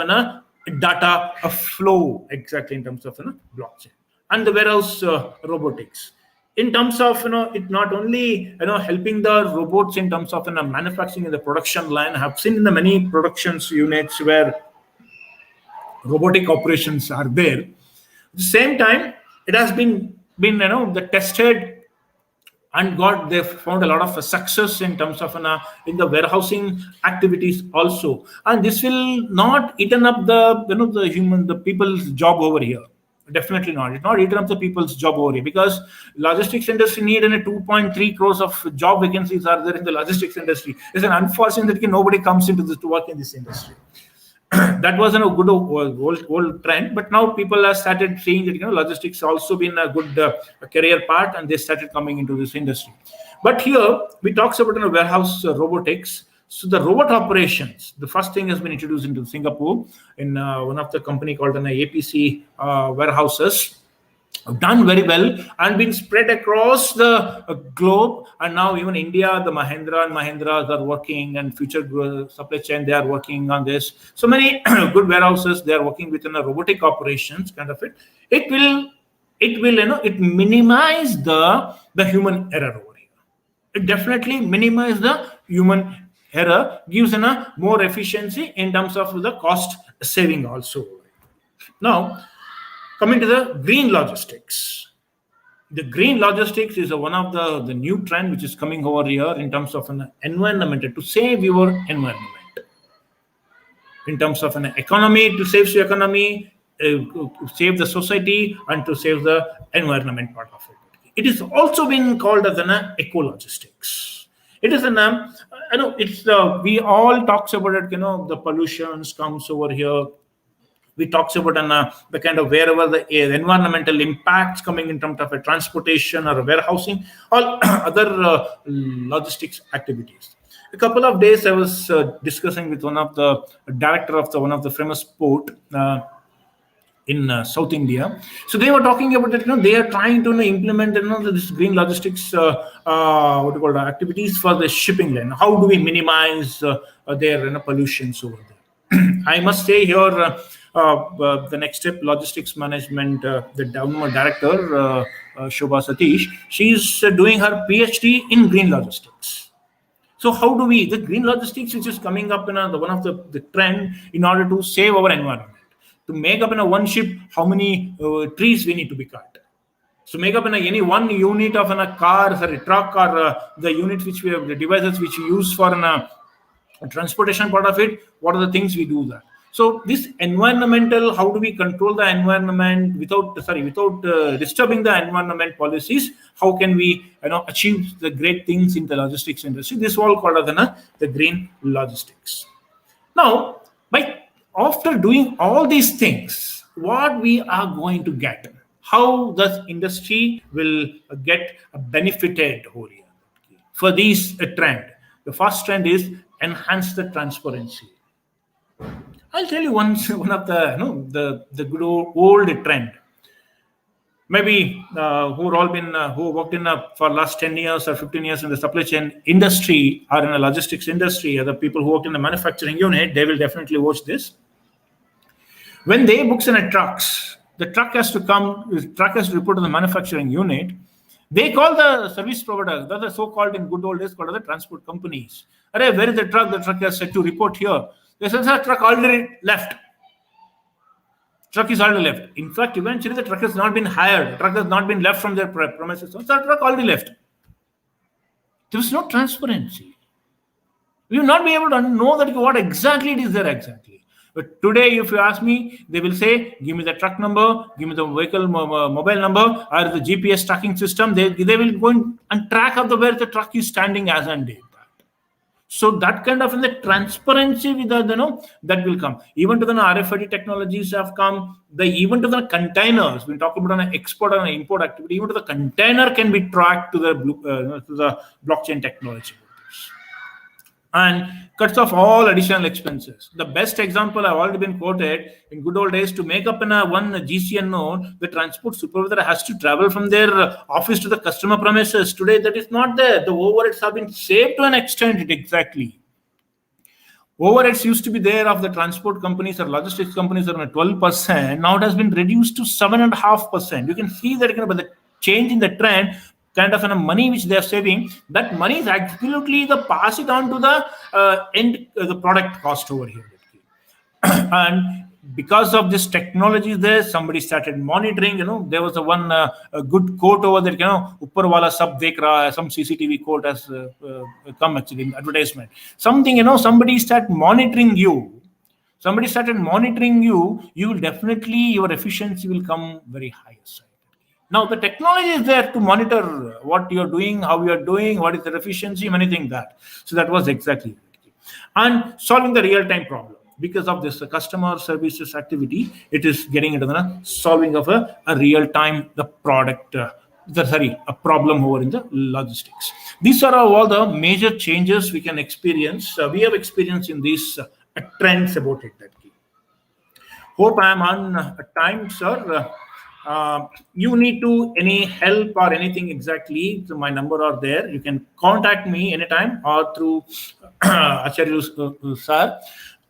data flow exactly in terms of blockchain and the warehouse robotics. In terms of it not only helping the robots in terms of manufacturing in the production line. I have seen in the many productions units where robotic operations are there. At the same time, it has been the tested and they've found a lot of success in terms of in the warehousing activities also, and this will not eaten up the people's job over here. Definitely not. It's not eaten up the people's job over here, because logistics industry need 2.3 crores of job vacancies are there in the logistics industry. It's an unfortunate that nobody comes into this to work in this industry. That wasn't a good old trend, but now people have started seeing that logistics also been a good career part, and they started coming into this industry. But here we talks about warehouse robotics. So the robot operations, the first thing has been introduced into Singapore in one of the company called APC warehouses. Done very well and been spread across the globe, and now even India, the Mahindra and Mahindras are working, and future supply chain they are working on this. So many good warehouses they are working within a robotic operations kind of it. It minimize the human error over here. It definitely minimize the human error, gives a more efficiency in terms of the cost saving also. Now, coming to the green logistics. The green logistics is one of the new trend which is coming over here in terms of an environment, to save your environment, in terms of an economy, to save the economy, save the society, and to save the environment part of it. It is also been called as an ecologistics. It is an it's the, we all talks about it. The pollutions comes over here. We talks about the kind of wherever the environmental impacts coming in terms of a transportation or a warehousing, all other logistics activities. A couple of days I was discussing with one of the director of the one of the famous port in South India. So they were talking about that. They are trying to implement this green logistics what you call activities for the shipping line. How do we minimize their pollutions over there? I must say here, the next step, logistics management, the downward director, Shobha Satish, she's doing her PhD in green logistics. So how do we, the green logistics, which is coming up in one of the trend in order to save our environment, to make up in a one ship, how many trees we need to be cut. So make up in any one unit of a car, sorry, truck, or the unit which we have, the devices which we use for a transportation part of it, what are the things we do that. So this environmental, how do we control the environment without disturbing the environment policies? How can we achieve the great things in the logistics industry? This is all called as the green logistics. Now, after doing all these things, what we are going to get, how the industry will get benefited over here for this trend. The first trend is enhance the transparency. I'll tell you one of the good old trend. Maybe who worked in for last 10 years or 15 years in the supply chain industry or in the logistics industry, or the people who work in the manufacturing unit, they will definitely watch this. When they books in a trucks, the truck has to report to the manufacturing unit. They call the service provider, that are so-called in good old days called the transport companies. Where is the truck? The truck has said to report here. They said, sir, truck already left. Truck is already left. In fact, eventually the truck has not been hired. The truck has not been left from their premises. So the truck already left. There is no transparency. We will not be able to know that what exactly it is there exactly. But today, if you ask me, they will say, give me the truck number, give me the vehicle mobile number, or the GPS tracking system. They will go and track of where the truck is standing as on date. So that kind of the transparency with that will come. Even to the RFID technologies have come. Even to the containers, we talk about an export and an import activity. Even to the container can be tracked to the blockchain technology. And cuts off all additional expenses. The best example I've already been quoted in good old days, to make up in one GCN node, the transport supervisor has to travel from their office to the customer premises. Today, that is not there. The overheads have been saved to an extent. Exactly. Overheads used to be there of the transport companies or logistics companies are 12%. Now it has been reduced to 7.5%. You can see that by the change in the trend, kind of money which they are saving, that money is absolutely the pass it on to the end the product cost over here. And because of this technology there, somebody started monitoring. There was a good quote over there. Upar wala sab dekh raha hai. Some CCTV quote has come actually in advertisement. Something somebody started monitoring you. Somebody started monitoring you. You will definitely, your efficiency will come very high. Now the technology is there to monitor what you're doing, how you're doing, what is the efficiency, many things that. So that was exactly it. And solving the real-time problem. Because of this customer services activity, it is getting into the solving of a real-time the product, a problem over in the logistics. These are all the major changes we can experience. We have experienced in these trends about it. Hope I am on time, sir. You need to any help or anything exactly, so my number are there. You can contact me anytime or through Acharya sir.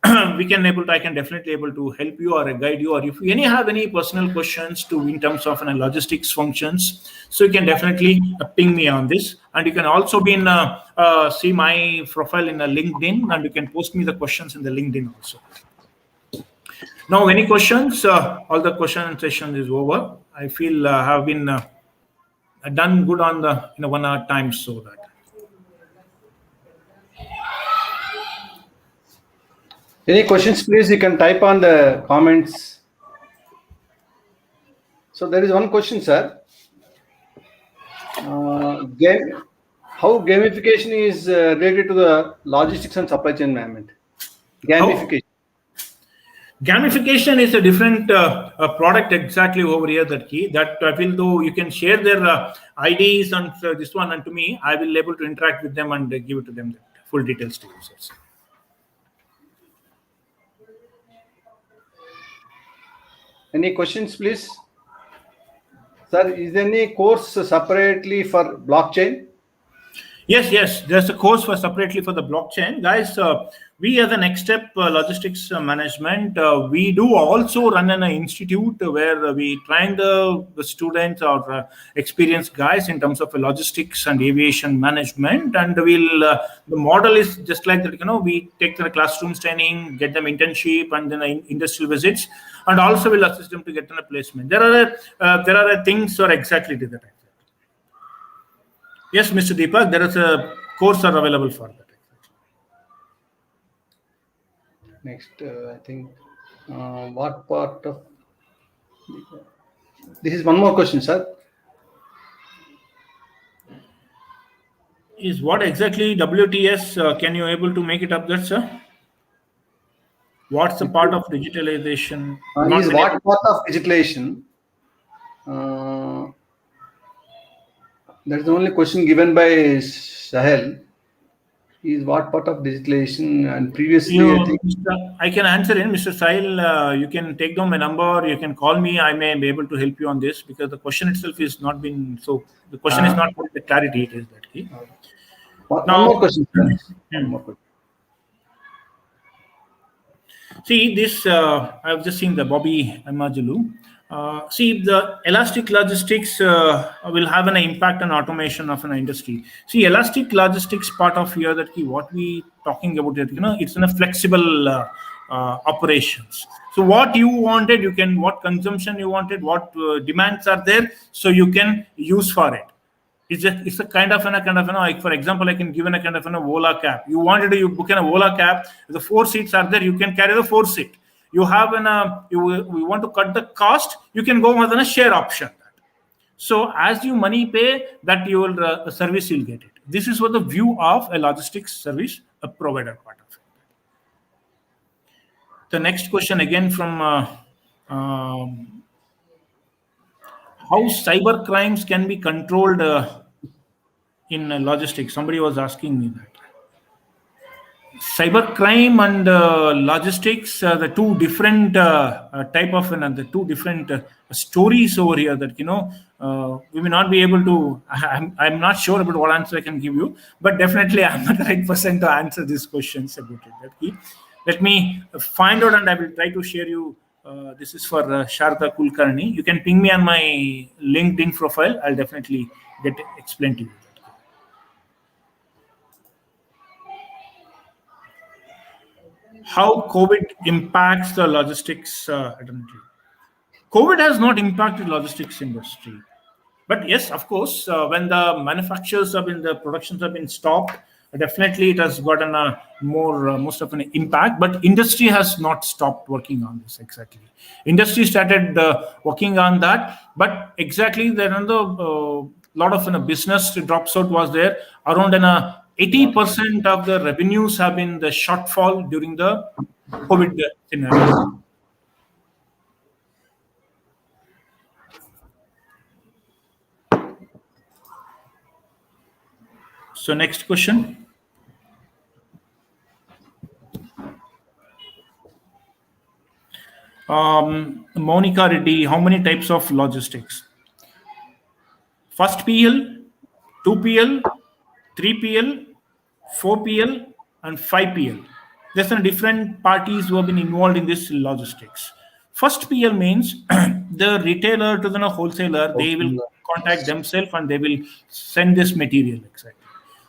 I can definitely able to help you or guide you, or if you have any personal questions to in terms of logistics functions, so you can definitely ping me on this. And you can also be in see my profile in LinkedIn, and you can post me the questions in the LinkedIn also. Now, any questions? All the question session is over. I feel have been done good on the 1 hour time, so that. Any questions, please? You can type on the comments. So there is one question, sir. How gamification is related to the logistics and supply chain management? How Gamification. gamification is a different product exactly over here. That key that will do. You can share their IDs and this one, and to me, I will able to interact with them and give it to them the full details to users. Any questions, please? Sir, is there any course separately for blockchain? Yes. There's a course for separately for the blockchain, guys. We as the next step logistics management, we do also run an institute where we train the students or experienced guys in terms of logistics and aviation management, and we'll the model is just like that. We take the classroom training, get them internship, and then industrial visits, and also will assist them to get a placement. There are things or exactly to that. Yes, Mr. Deepak, there is a course are available for that. Next, I think, what part of this is one more question, sir. Is what exactly WTS? Can you able to make it up there, sir? What's the part of digitalization? Is what part of digitalization? That's the only question given by Sahel. Is what part of digitalization, and previously I think I can answer in Mr. Sahil. You can take down my number. You can call me. I may be able to help you on this because the question itself is not been so. The question is not the clarity. It is that key. One more question, sir. One more question. See this. I've just seen the Bobby Amajulu. See, the elastic logistics will have an impact on automation of an industry. See, elastic logistics part of here that what we talking about it, it's in a flexible operations. So what you wanted, you can, what consumption you wanted, what demands are there, so you can use for it. It's a kind of like for example, I can give a kind of an Ola cab. You wanted to book an Ola cab, the 4 seats are there, you can carry the 4 seat. You have you want to cut the cost, you can go with a share option. So as you money pay, that you will service you'll get it. This is what the view of a logistics service a provider part of it. The next question again from how cyber crimes can be controlled in logistics. Somebody was asking me that. Cyber crime and logistics are the two different type of the two different stories over here that we may not be able to. I'm not sure about what answer I can give you, but definitely I'm not the right person to answer these questions about it. Let me find out and I will try to share you. This is for Sharda Kulkarni. You can ping me on my LinkedIn profile. I'll definitely get explained to you. How COVID impacts the logistics identity. COVID has not impacted logistics industry. But yes, of course, when the manufacturers have been, the productions have been stopped, definitely it has gotten a most of an impact. But industry has not stopped working on this exactly. Industry started working on that, but exactly there another lot of business drops out was there around 80% of the revenues have been the shortfall during the COVID scenario. So next question. Monica Reddy, how many types of logistics? First PL, 2PL, 3PL, 4PL, and 5PL. There's some different parties who have been involved in this logistics. First PL means the retailer to the wholesaler, they will contact themselves and they will send this material exactly.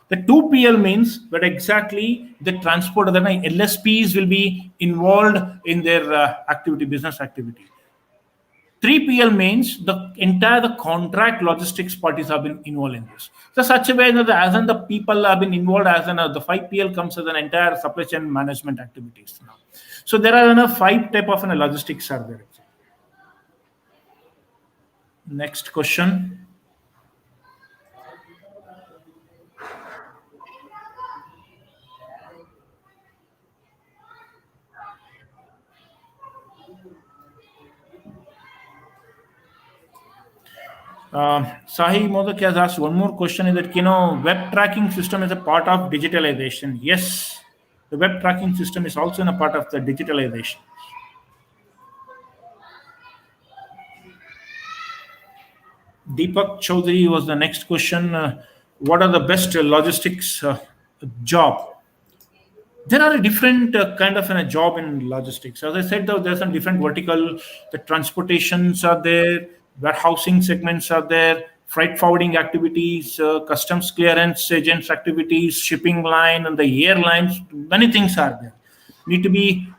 The 2PL means that exactly the transport of the LSPs will be involved in their activity, business activity. 3PL means the entire the contract logistics parties have been involved in this. So such a way that as in the people have been involved, as in the 5PL comes as an entire supply chain management activities now. So there are five type of logistics are there. Next question. Sahi Modak has asked one more question is that, web tracking system is a part of digitalization. Yes, the web tracking system is also a part of the digitalization. Deepak Chaudhary was the next question. What are the best logistics job? There are a different kind of a job in logistics. As I said, though, there's some different vertical. The transportations are there, warehousing segments are there, freight forwarding activities, customs clearance agents activities, shipping line, and the airlines. Many things are there. Need to be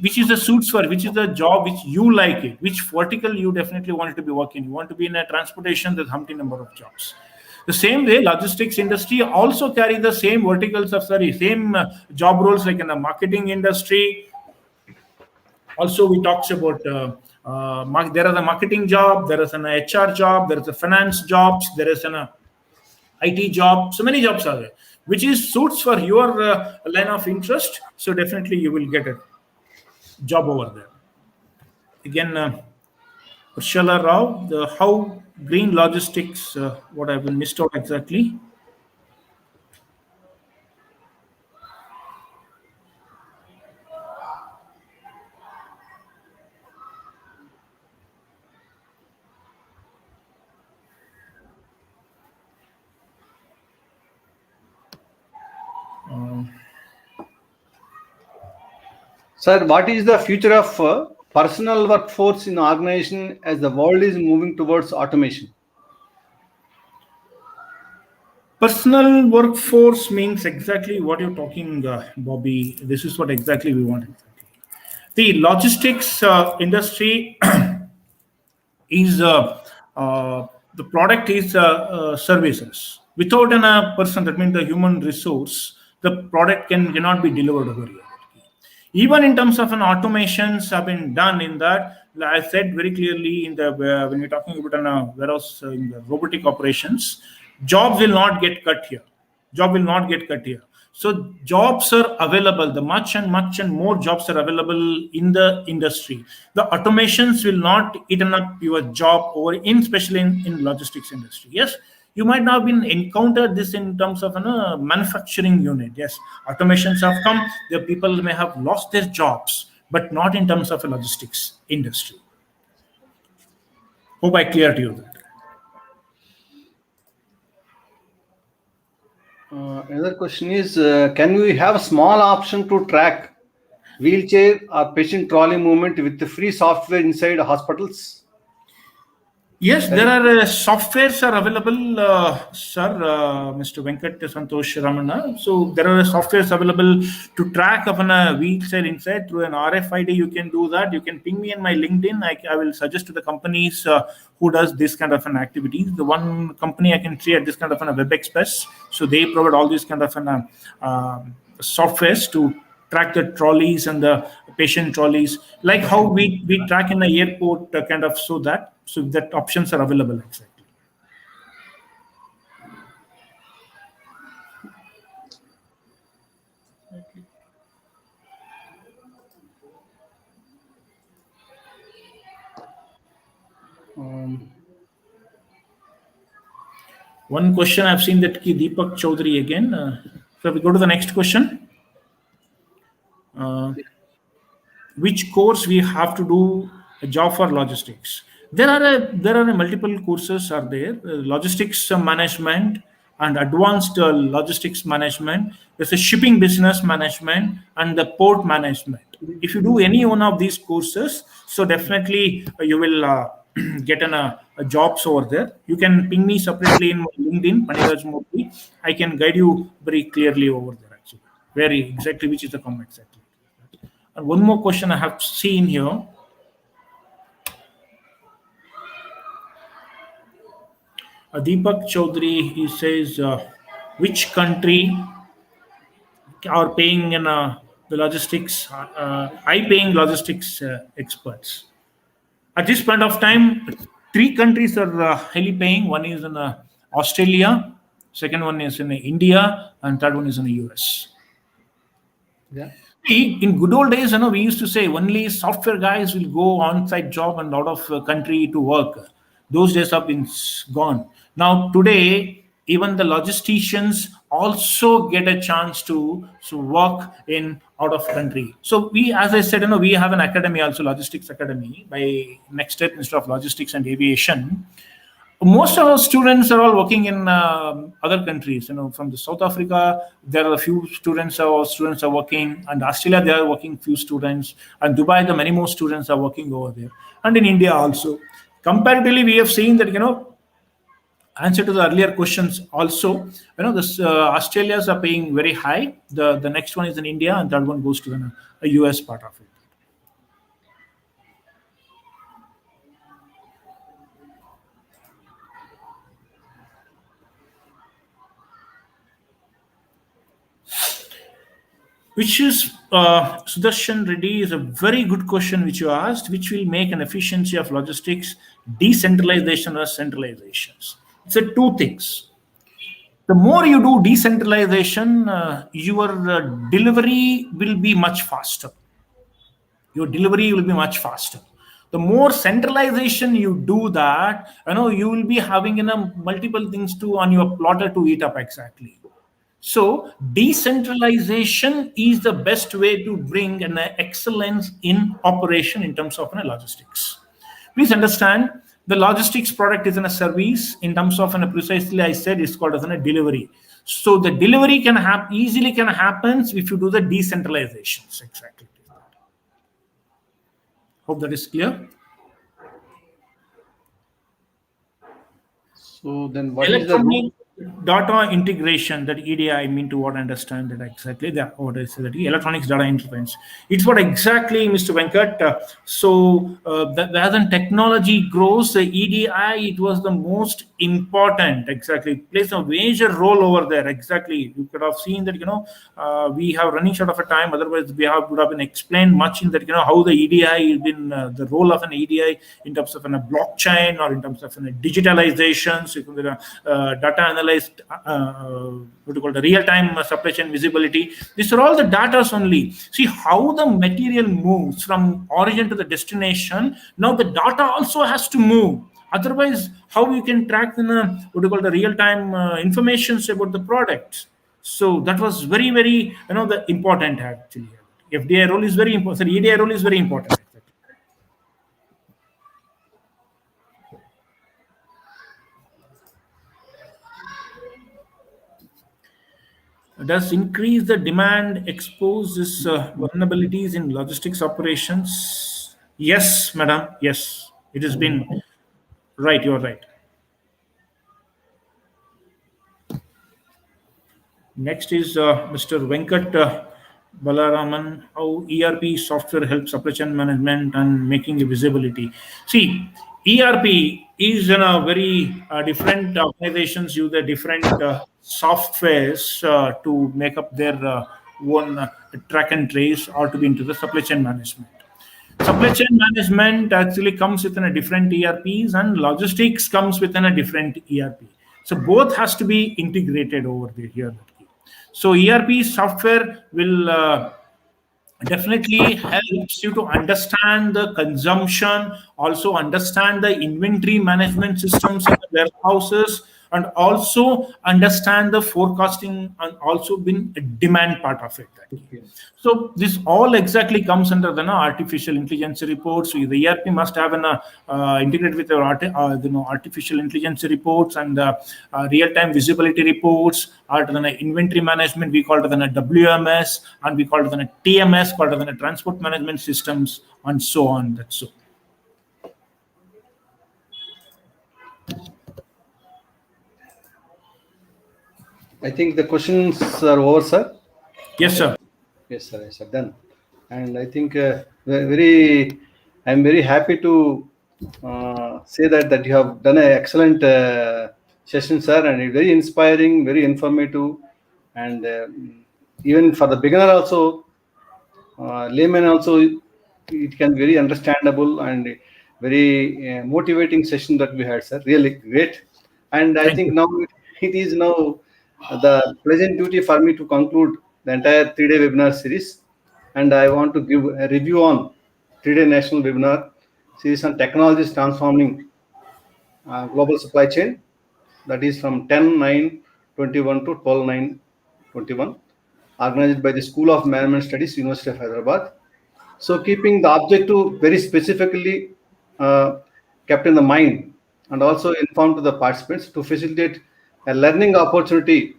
which is the suits for which is the job which you like it, which vertical you definitely want to be working. You want to be in a transportation. There's humpty number of jobs. The same way, logistics industry also carry the same verticals of same job roles like in the marketing industry. Also, we talks about there is a marketing job, there is an HR job, there is a finance jobs, there is an IT job. So many jobs are there, which is suits for your line of interest. So definitely you will get a job over there. Again, Ursula Rao, how green logistics, what I will missed out exactly. Sir, what is the future of personal workforce in organization as the world is moving towards automation? Personal workforce means exactly what you're talking, Bobby. This is what exactly we want. The logistics industry is the product is services. Without a person, that means the human resource, the product cannot be delivered over here. Even in terms of an automations have been done in that. I said very clearly in the when we're talking about an warehouse in the robotic operations, jobs will not get cut here. Job will not get cut here. So jobs are available. The much and more jobs are available in the industry. The automations will not eaten up your job over in especially in logistics industry. Yes, you might not have been encountered this in terms of a manufacturing unit. Yes, automations have come. The people may have lost their jobs, but not in terms of a logistics industry. Hope I cleared you that. Another question is, can we have a small option to track wheelchair or patient trolley movement with the free software inside hospitals? Yes, there are softwares are available, sir, Mr. Venkat Santosh Ramana. So there are softwares available to track of a wheelchair inside through an RFID. You can do that. You can ping me in my LinkedIn. I will suggest to the companies who does this kind of an activities. The one company I can see at this kind of a Web Express. So they provide all these kind of an softwares to track the trolleys and the patient trolleys, like how we track in the airport, kind of so that options are available exactly. One question I've seen that Deepak Chaudhary again. So we go to the next question. Which course we have to do a job for logistics? There are multiple courses are there. Logistics management and advanced logistics management. There's a shipping business management and the port management. If you do any one of these courses, so definitely you will get a jobs over there. You can ping me separately in my LinkedIn, Paniraj Murthy. I can guide you very clearly over there actually. Very exactly which is the comment exactly. And one more question I have seen here. Deepak Chaudhary, he says, which country are paying in the logistics, high-paying logistics experts? At this point of time, three countries are highly paying. One is in Australia, second one is in India, and third one is in the US. Yeah. In good old days, we used to say only software guys will go on-site job and out of country to work. Those days have been gone. Now today, even the logisticians also get a chance to work in out of country. So we, as I said, we have an academy also, logistics academy. By next step, instead of logistics and aviation, most of our students are all working in other countries. From the South Africa, there are a few students. Our students are working, and Australia they are working few students, and Dubai the many more students are working over there, and in India also. Comparatively, we have seen that answer to the earlier questions also. This Australia's are paying very high. The next one is in India, and third one goes to the US part of it. Which is Sudarshan Reddy is a very good question which you asked, which will make an efficiency of logistics decentralization or centralizations. It's a two things. The more you do decentralization, your delivery will be much faster. Your delivery will be much faster. The more centralization you do that, you will be having multiple things to on your plotter to eat up exactly. So decentralization is the best way to bring an excellence in operation in terms of logistics. Please understand the logistics product is in a service in terms of precisely I said it's called as a delivery. So the delivery can easily can happen if you do the decentralizations exactly. Hope that is clear. So then what is the Electronic role? data integration, that EDI, I mean to what I understand that exactly that what I said, that electronics data interface. It's what exactly, Mr. Venkat. As in technology grows, the EDI it was the most important. Exactly, it plays a major role over there. Exactly, you could have seen that we have running short of a time. Otherwise, would have been explained much in that how the EDI has been the role of an EDI in terms of a blockchain or in terms of digitalization. So, data analyzed, what you call the real-time supply chain visibility. These are all the data only. See how the material moves from origin to the destination. Now the data also has to move. Otherwise, how you can track what you call the real-time informations about the products. So that was very, very the important actually. FDI role is very important. Sorry, EDI role is very important. Does increase the demand expose this vulnerabilities in logistics operations? Yes, madam. Yes, it has been right. You're right. Next is Mr. Venkat Balaraman. How ERP software helps supply chain management and making a visibility. See, ERP is in a very different organizations use the different softwares to make up their own track and trace or to be into the supply chain management. Supply chain management actually comes within a different ERPs and logistics comes within a different ERP. So both has to be integrated over there here. So ERP software will definitely helps you to understand the consumption, also understand the inventory management systems in the warehouses, and also understand the forecasting and also been a demand part of it. Okay. So this all exactly comes under the artificial intelligence reports. So the ERP must have an integrated with your artificial intelligence reports and real-time visibility reports, or the inventory management. We call it the WMS, and we call it the TMS, called the transport management systems, and so on. That's so. I think the questions are over, sir. Yes, sir. Yes, sir. Yes, sir. Done. And I think very, I'm very happy to say that you have done an excellent session, sir, and it's very inspiring, very informative, and even for the beginner also, layman also, it can be very understandable and very motivating session that we had, sir. Really great. And I Thank think you. now it is now the pleasant duty for me to conclude the entire 3-day webinar series. And I want to give a review on 3-day national webinar series on technologies transforming global supply chain. That is from 10/9/21 to 12/9/21, organized by the School of Management Studies, University of Hyderabad. So keeping the objective very specifically uh, kept in the mind, and also informed to the participants to facilitate a learning opportunity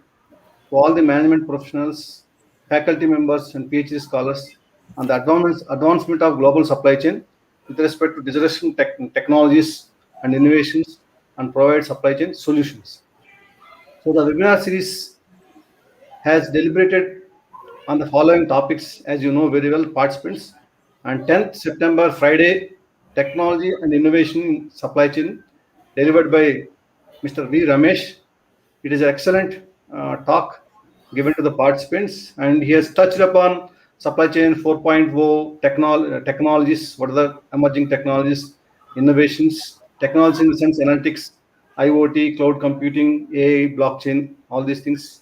to all the management professionals, faculty members, and PhD scholars on the advancement of global supply chain with respect to disruption technologies and innovations, and provide supply chain solutions. So the webinar series has deliberated on the following topics, as you know very well, participants. On 10th September, Friday, Technology and Innovation in Supply Chain, delivered by Mr. V. Ramesh. It is an excellent talk given to the participants, and he has touched upon supply chain 4.0 technologies, what are the emerging technologies, innovations, technology in the sense analytics, IoT, cloud computing, AI, blockchain, all these things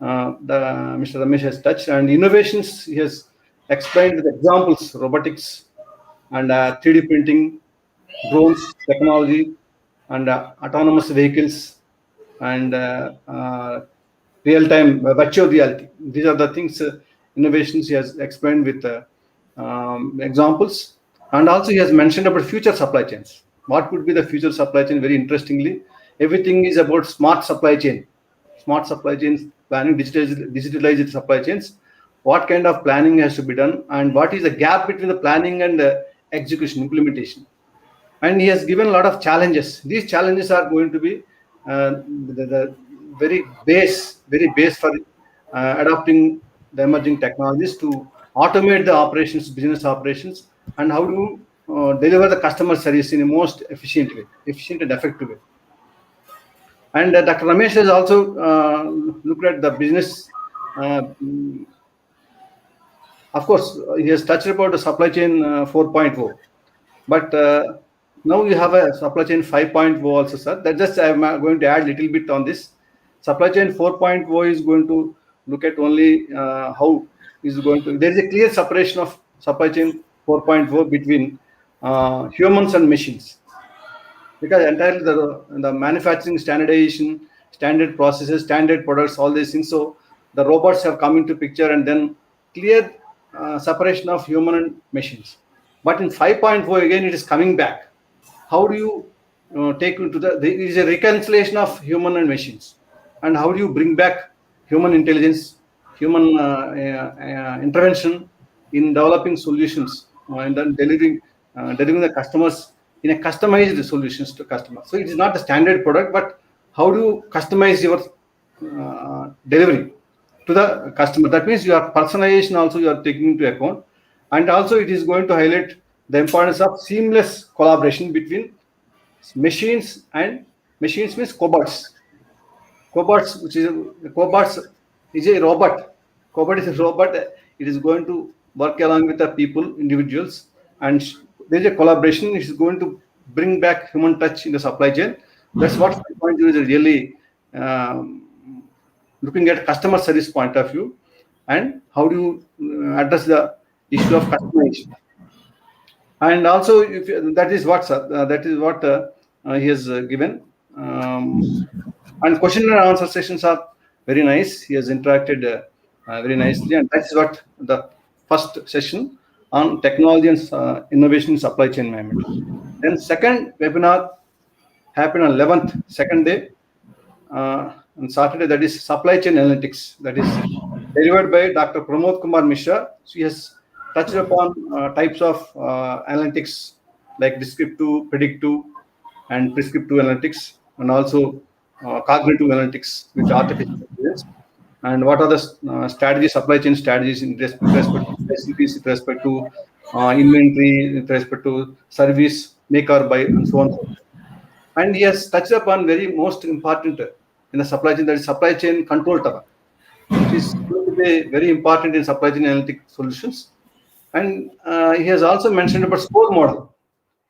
Mr. Ramesh has touched, and innovations he has explained with examples, robotics and 3D printing, drones technology, and autonomous vehicles, and real-time virtual reality. These are the things, innovations he has explained with examples. And also he has mentioned about future supply chains. What would be the future supply chain? Very interestingly, everything is about smart supply chain. Smart supply chains planning, digitalized supply chains. What kind of planning has to be done, and what is the gap between the planning and execution, implementation? And he has given a lot of challenges. These challenges are going to be the very base for adopting the emerging technologies to automate the operations, business operations, and how to deliver the customer service in a most efficient and effective way. And Dr. Ramesh has also looked at the business. Uh, of course, he has touched about the supply chain 4.0, but now you have a supply chain 5.0 also, sir. That just I'm going to add a little bit on this. Supply chain 4.0 is going to look at only how is going to. There is a clear separation of supply chain 4.0 between humans and machines, because entirely the manufacturing standardization, standard processes, standard products, all these things. So the robots have come into picture, and then clear separation of human and machines. But in 5.0 again, it is coming back. How do you take into there is a reconciliation of human and machines, and how do you bring back human intelligence, human intervention in developing solutions, and then delivering the customers in a customized solutions to customers. So it is not a standard product, but how do you customize your delivery to the customer? That means your personalization also you are taking into account, and also it is going to highlight the importance of seamless collaboration between machines, and machines means cobots. Cobots, which is cobots is a robot. Cobot is a robot. It is going to work along with the people, individuals, and there is a collaboration. It is going to bring back human touch in the supply chain. That's what my point is really looking at customer service point of view, and how do you address the issue of customization. And also that is what he has given, and question and answer sessions are very nice. He has interacted very nicely, and that's what the first session on technology and innovation in supply chain management. Then second webinar happened on 11th, second day, on Saturday, that is supply chain analytics, that is delivered by Dr. Pramod Kumar Mishra. She has touched upon types of analytics like descriptive, predictive, and prescriptive analytics, and also cognitive analytics with artificial intelligence. And what are the strategies, supply chain strategies in respect to facilities, with respect to inventory, with respect to service, make or buy, and so on. And he has touched upon very most important in the supply chain, that is supply chain control tower, which is going to be very important in supply chain analytic solutions. And he has also mentioned about score model.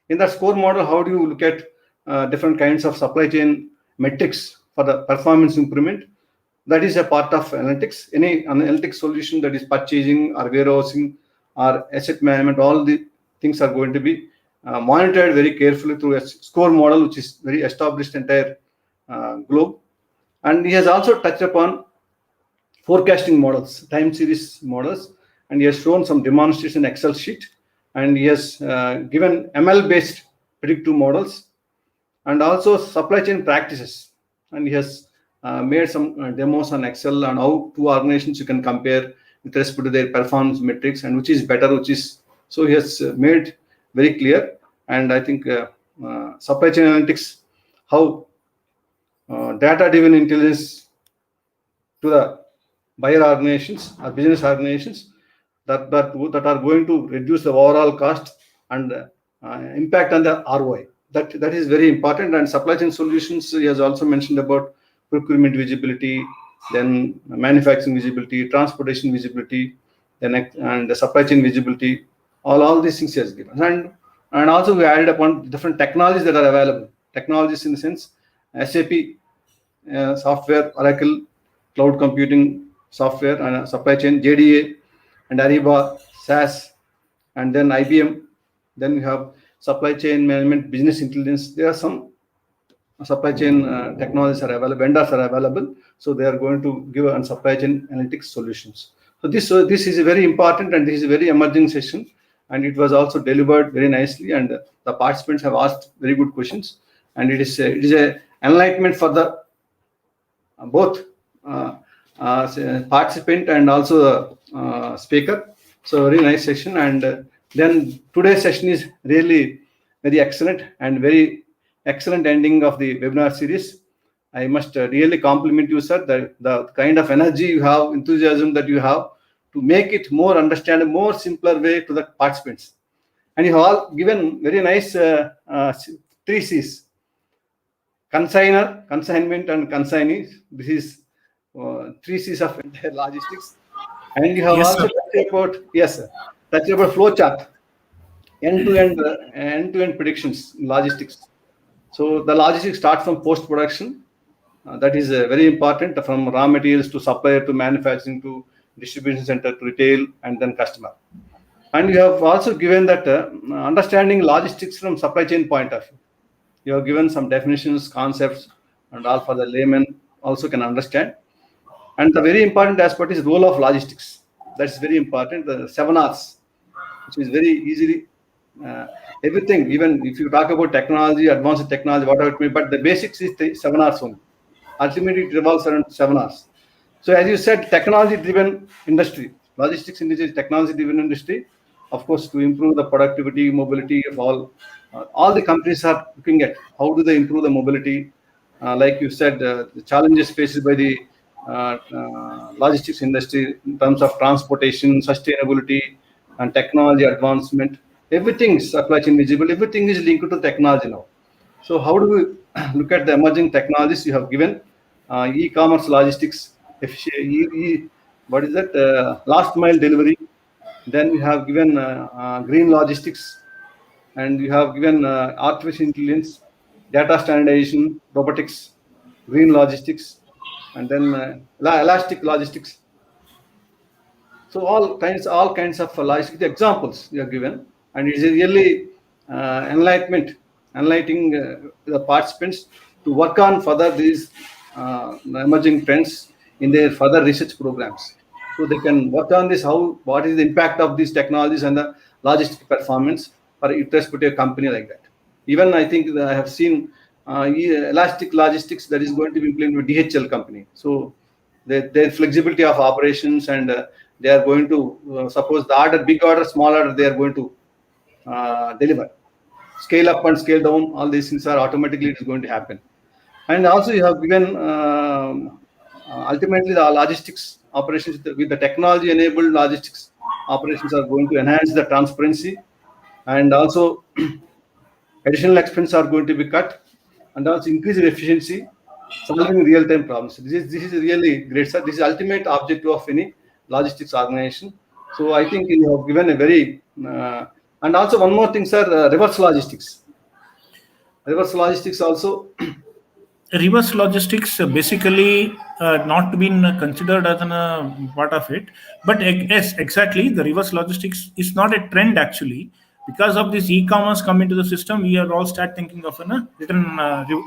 In that score model, how do you look at different kinds of supply chain metrics for the performance improvement? That is a part of analytics. Any analytic solution, that is purchasing or warehousing or asset management, all the things are going to be monitored very carefully through a score model, which is very established entire globe. And he has also touched upon forecasting models, time series models, and he has shown some demonstration Excel sheet, and he has given ML based predictive models, and also supply chain practices, and he has made some demos on Excel on how two organizations you can compare with respect to their performance metrics and which is better, which is, so he has made very clear. And I think supply chain analytics, how data driven intelligence to the buyer organizations or business organizations that are going to reduce the overall cost and impact on the ROI. That is very important. And supply chain solutions, he has also mentioned about procurement visibility, then manufacturing visibility, transportation visibility, then and the supply chain visibility. All these things he has given. And also we added upon different technologies that are available. Technologies in the sense SAP software, Oracle, cloud computing software, and supply chain, JDA, and Ariba, SaaS, and then IBM. Then we have supply chain management, business intelligence. There are some supply chain technologies are available, vendors are available, so they are going to give on supply chain analytics solutions. So this is very important, and this is a very emerging session, and it was also delivered very nicely, and the participants have asked very good questions, and it is a enlightenment for the both participant and also the speaker. So very nice session. And then today's session is really very excellent and very excellent ending of the webinar series. I must really compliment you, sir, the kind of energy you have, enthusiasm that you have to make it more understandable, more simpler way to the participants. And you have all given very nice 3 C's. Consigner, consignment, and consignee. This is 3 C's of entire logistics. And you have Yes, also sir. touched about, yes, sir, touched about flow chart, end-to-end predictions in logistics. So the logistics starts from post-production. That is very important, from raw materials to supplier to manufacturing to distribution center to retail and then customer. And you have also given that understanding logistics from supply chain point of view. You have given some definitions, concepts, and all for the layman also can understand. And the very important aspect is role of logistics. That's very important. The 7 R's, which is very easily everything. Even if you talk about technology, advanced technology, whatever it may be, but the basics is the 7 R's only. Ultimately, it revolves around 7 R's. So, as you said, technology-driven industry, logistics industry is technology-driven industry. Of course, to improve the productivity, mobility of all the companies are looking at how do they improve the mobility. Like you said, the challenges faced by the logistics industry in terms of transportation, sustainability, and technology advancement. Everything is supply chain visible. Everything is linked to technology now. So how do we look at the emerging technologies you have given? E-commerce logistics, what is that? Last mile delivery. Then we have given green logistics, and we have given artificial intelligence, data standardization, robotics, green logistics, and then elastic logistics. So all kinds of logistic examples you have given, and it is really enlightening the participants to work on further these emerging trends in their further research programs. So they can work on this, what is the impact of these technologies and the logistic performance for a respective company like that. Even I think that I have seen elastic logistics that is going to be implemented with DHL company. So their flexibility of operations, and they are going to suppose the order, big order, small order, they are going to deliver. Scale up and scale down, all these things are automatically it is going to happen. And also you have given ultimately the logistics operations with the technology enabled logistics operations are going to enhance the transparency, and also additional expenses are going to be cut, and also increase efficiency, solving real-time problems. This is really great, sir. This is ultimate objective of any logistics organization. So I think you have given a very and also one more thing, sir. Reverse logistics. Reverse logistics also. Reverse logistics basically not been considered as a part of it, but yes, exactly, the reverse logistics is not a trend actually. Because of this e-commerce coming to the system, we are all start thinking of return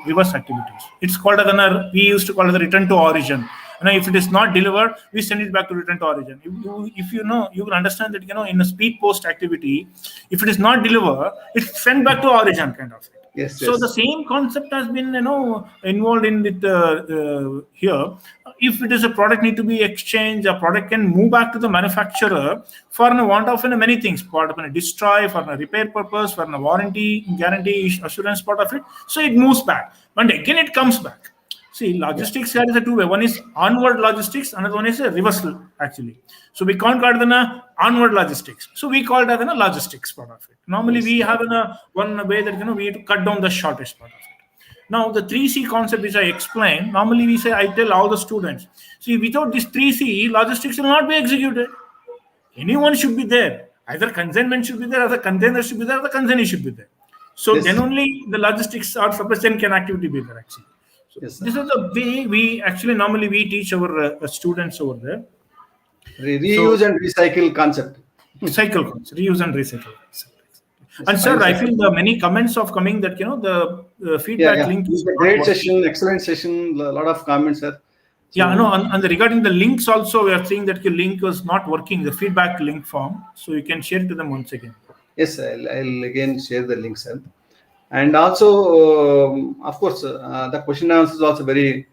reverse activities. It's called as we used to call it the return to origin. If it is not delivered, we send it back to return to origin. If you know, you will understand that in a speed post activity, if it is not delivered, it's sent back to origin kind of. Yes, So yes. the same concept has been involved in it here. If it is a product need to be exchanged, a product can move back to the manufacturer for a want of many things, part of a destroy, for a repair purpose, for a warranty, guarantee, assurance part of it. So it moves back, but again it comes back. See, logistics here is a two-way. One is onward logistics, another one is a reverse actually. So we can't call it an onward logistics. So we call it as a logistics part of it. Normally we have one way that we have to cut down the shortest part of it. Now the 3C concept which I explained, normally we say I tell all the students, see, without this 3C, logistics will not be executed. Anyone should be there. Either consignment should be there, either container should be there, or the consignee should be there. So Yes. then only the logistics or supply chain can activity be there actually. So Yes, sir. this is the way we actually normally we teach our students over there. Reuse and recycle concept. Cycle concept, reuse and recycle. And Yes, sir, fine, I sir. feel the many comments of coming that the feedback link It's is a not great working. session, excellent session. A lot of comments, sir. Yeah, no, and regarding the links also, we are seeing that your link was not working, the feedback link form. So you can share it to them once again. Yes, I'll again share the link, sir. And also, of course, the question and answer is also very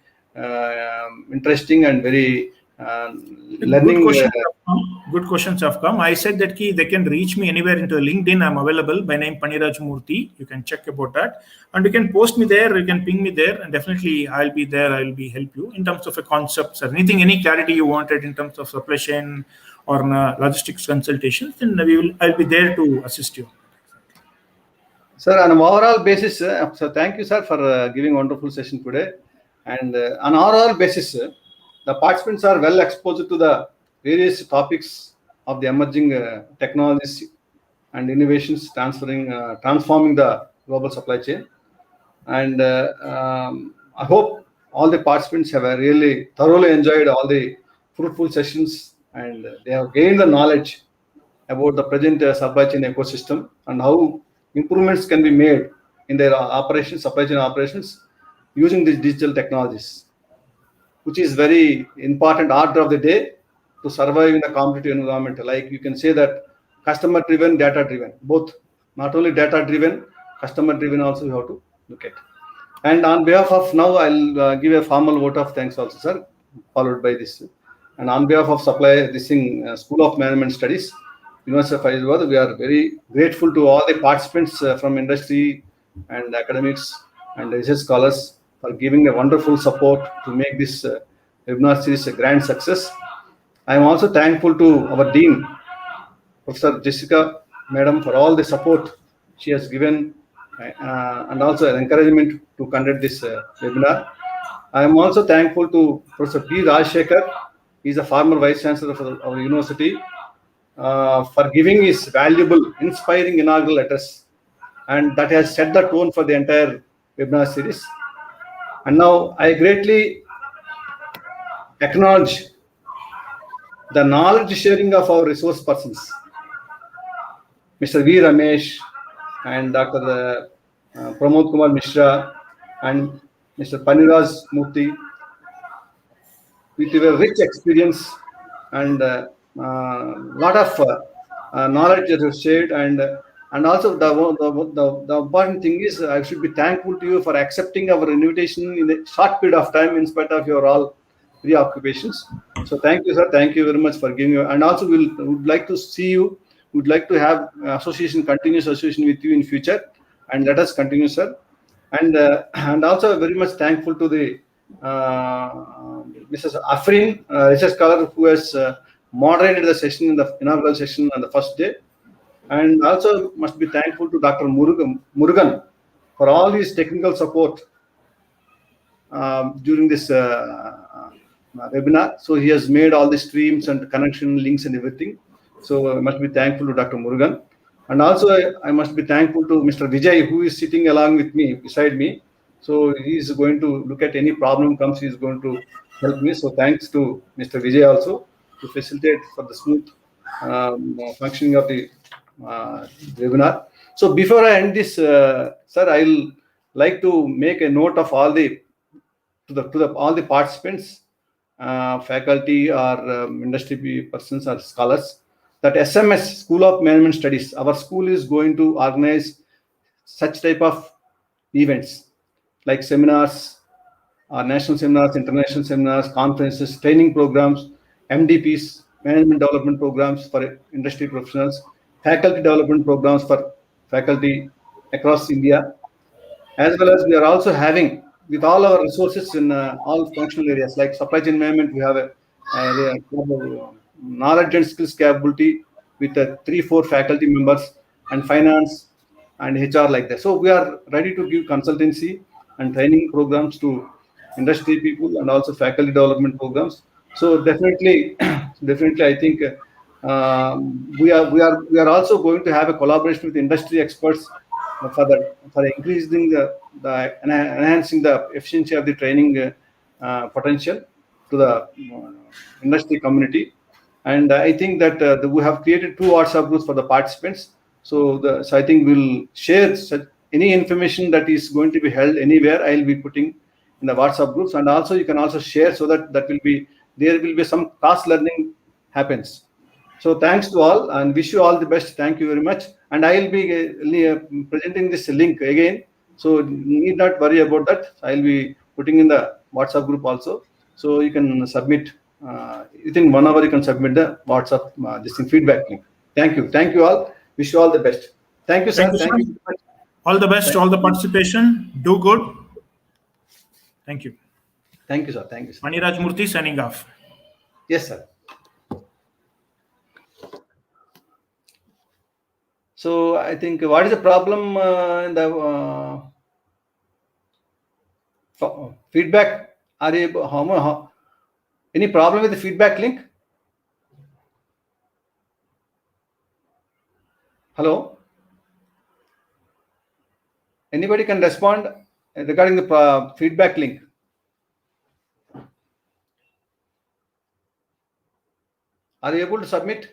interesting and very learning. Good questions have come. I said that they can reach me anywhere into LinkedIn. I'm available by name Paniraj Murthy. You can check about that, and you can post me there. You can ping me there, and definitely I'll be there. I'll be help you in terms of a concepts or anything, any clarity you wanted in terms of supply chain or logistics consultations. Then I'll be there to assist you. Sir, on an overall basis, so thank you, sir, for giving wonderful session today. And on an overall basis, the participants are well exposed to the various topics of the emerging technologies and innovations transforming the global supply chain. And I hope all the participants have really thoroughly enjoyed all the fruitful sessions, and they have gained the knowledge about the present supply chain ecosystem and how improvements can be made in their supply chain operations using these digital technologies, which is very important order of the day to survive in a competitive environment. Like you can say that customer driven, data driven, both, not only data driven, customer driven also you have to look at. And on behalf of now, I'll give a formal vote of thanks also, sir, followed by this. And on behalf of School of Management Studies, University of Hyderabad, we are very grateful to all the participants from industry and academics and research scholars for giving a wonderful support to make this webinar series a grand success. I am also thankful to our Dean, Professor Jessica Madam, for all the support she has given and also an encouragement to conduct this webinar. I am also thankful to Professor P. Rajshekhar. He is a former Vice Chancellor of our university, for giving his valuable, inspiring inaugural address, and that has set the tone for the entire webinar series. And now I greatly acknowledge the knowledge sharing of our resource persons, Mr. V. Ramesh and Dr. Pramod Kumar Mishra and Mr. Paniraj Murthy, with your rich experience and lot of knowledge that you shared, and also the important thing is I should be thankful to you for accepting our invitation in a short period of time in spite of your all preoccupations. So thank you, sir. Thank you very much for giving you. And also would like to see you. Would like to have continuous association with you in future, and let us continue, sir. And also very much thankful to the Mrs. Afrin, research scholar, who has moderated the session in the inaugural session on the first day. And also must be thankful to Dr. Murugan for all his technical support during this webinar. So he has made all the streams and connection links and everything. So I must be thankful to Dr. Murugan. And also I must be thankful to Mr. Vijay, who is sitting along with me, beside me. So he is going to look at any problem comes, he is going to help me. So thanks to Mr. Vijay also to facilitate for the smooth functioning of the webinar. So before I end this, sir, I'll like to make a note of all the all the participants, faculty or industry persons or scholars, that SMS School of Management Studies, our school is going to organize such type of events like seminars, national seminars, international seminars, conferences, training programs, MDPs, management development programs for industry professionals, faculty development programs for faculty across India, as well as we are also having with all our resources in all functional areas like supply chain management. We have a knowledge and skills capability with 3-4 faculty members, and finance and HR like that. So we are ready to give consultancy and training programs to industry people and also faculty development programs. So definitely, definitely, I think we are also going to have a collaboration with industry experts for increasing enhancing the efficiency of the training potential to the industry community. And I think that we have created 2 WhatsApp groups for the participants. So I think we'll share any information that is going to be held anywhere. I'll be putting in the WhatsApp groups, and also you can also share so that there will be some cross learning happens. So thanks to all and wish you all the best. Thank you very much. And I will be presenting this link again. So need not worry about that. I'll be putting in the WhatsApp group also. So you can submit within 1 hour. You can submit the WhatsApp this feedback link. Thank you. Thank you all. Wish you all the best. Thank you, Thank sir. you, Thank sir. you very much. All the best, all the participation. Do good. Thank you. Thank you, sir. Thank you, sir. Maniraj Murthy signing off. Yes, sir. So I think what is the problem in the feedback? Are you any problem with the feedback link? Hello? Anybody can respond regarding the feedback link? Are you able to submit?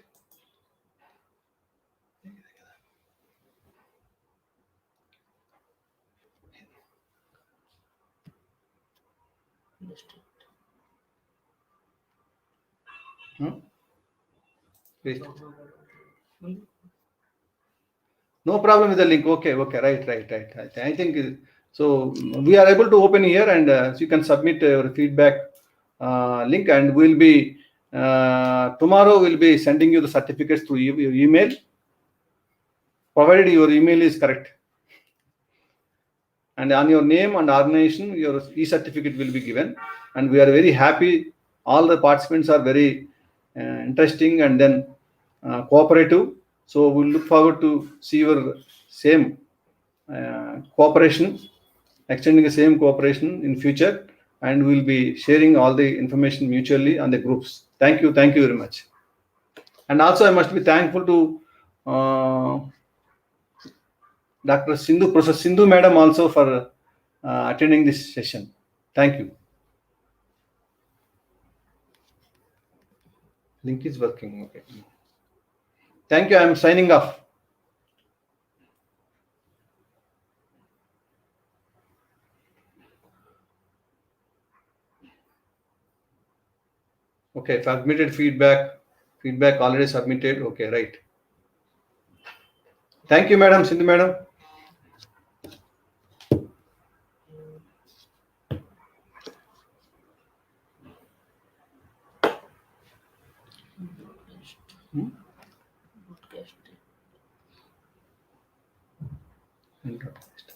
Please. No problem with the link. Okay, right. I think so. We are able to open here, and so you can submit your feedback link, and we'll be tomorrow. We'll be sending you the certificates through your email, provided your email is correct. And on your name and organization, your e-certificate will be given. And we are very happy. All the participants are very interesting and then cooperative. So we look forward to see your same cooperation, extending the same cooperation in future. And we'll be sharing all the information mutually on the groups. Thank you very much. And also I must be thankful to Dr. Sindhu, Professor Sindhu Madam also for attending this session. Thank you. Link is working. Okay. Thank you. I am signing off. Okay, submitted feedback. Feedback already submitted. Okay, right. Thank you, Madam Sindhu Madam. Broadcast.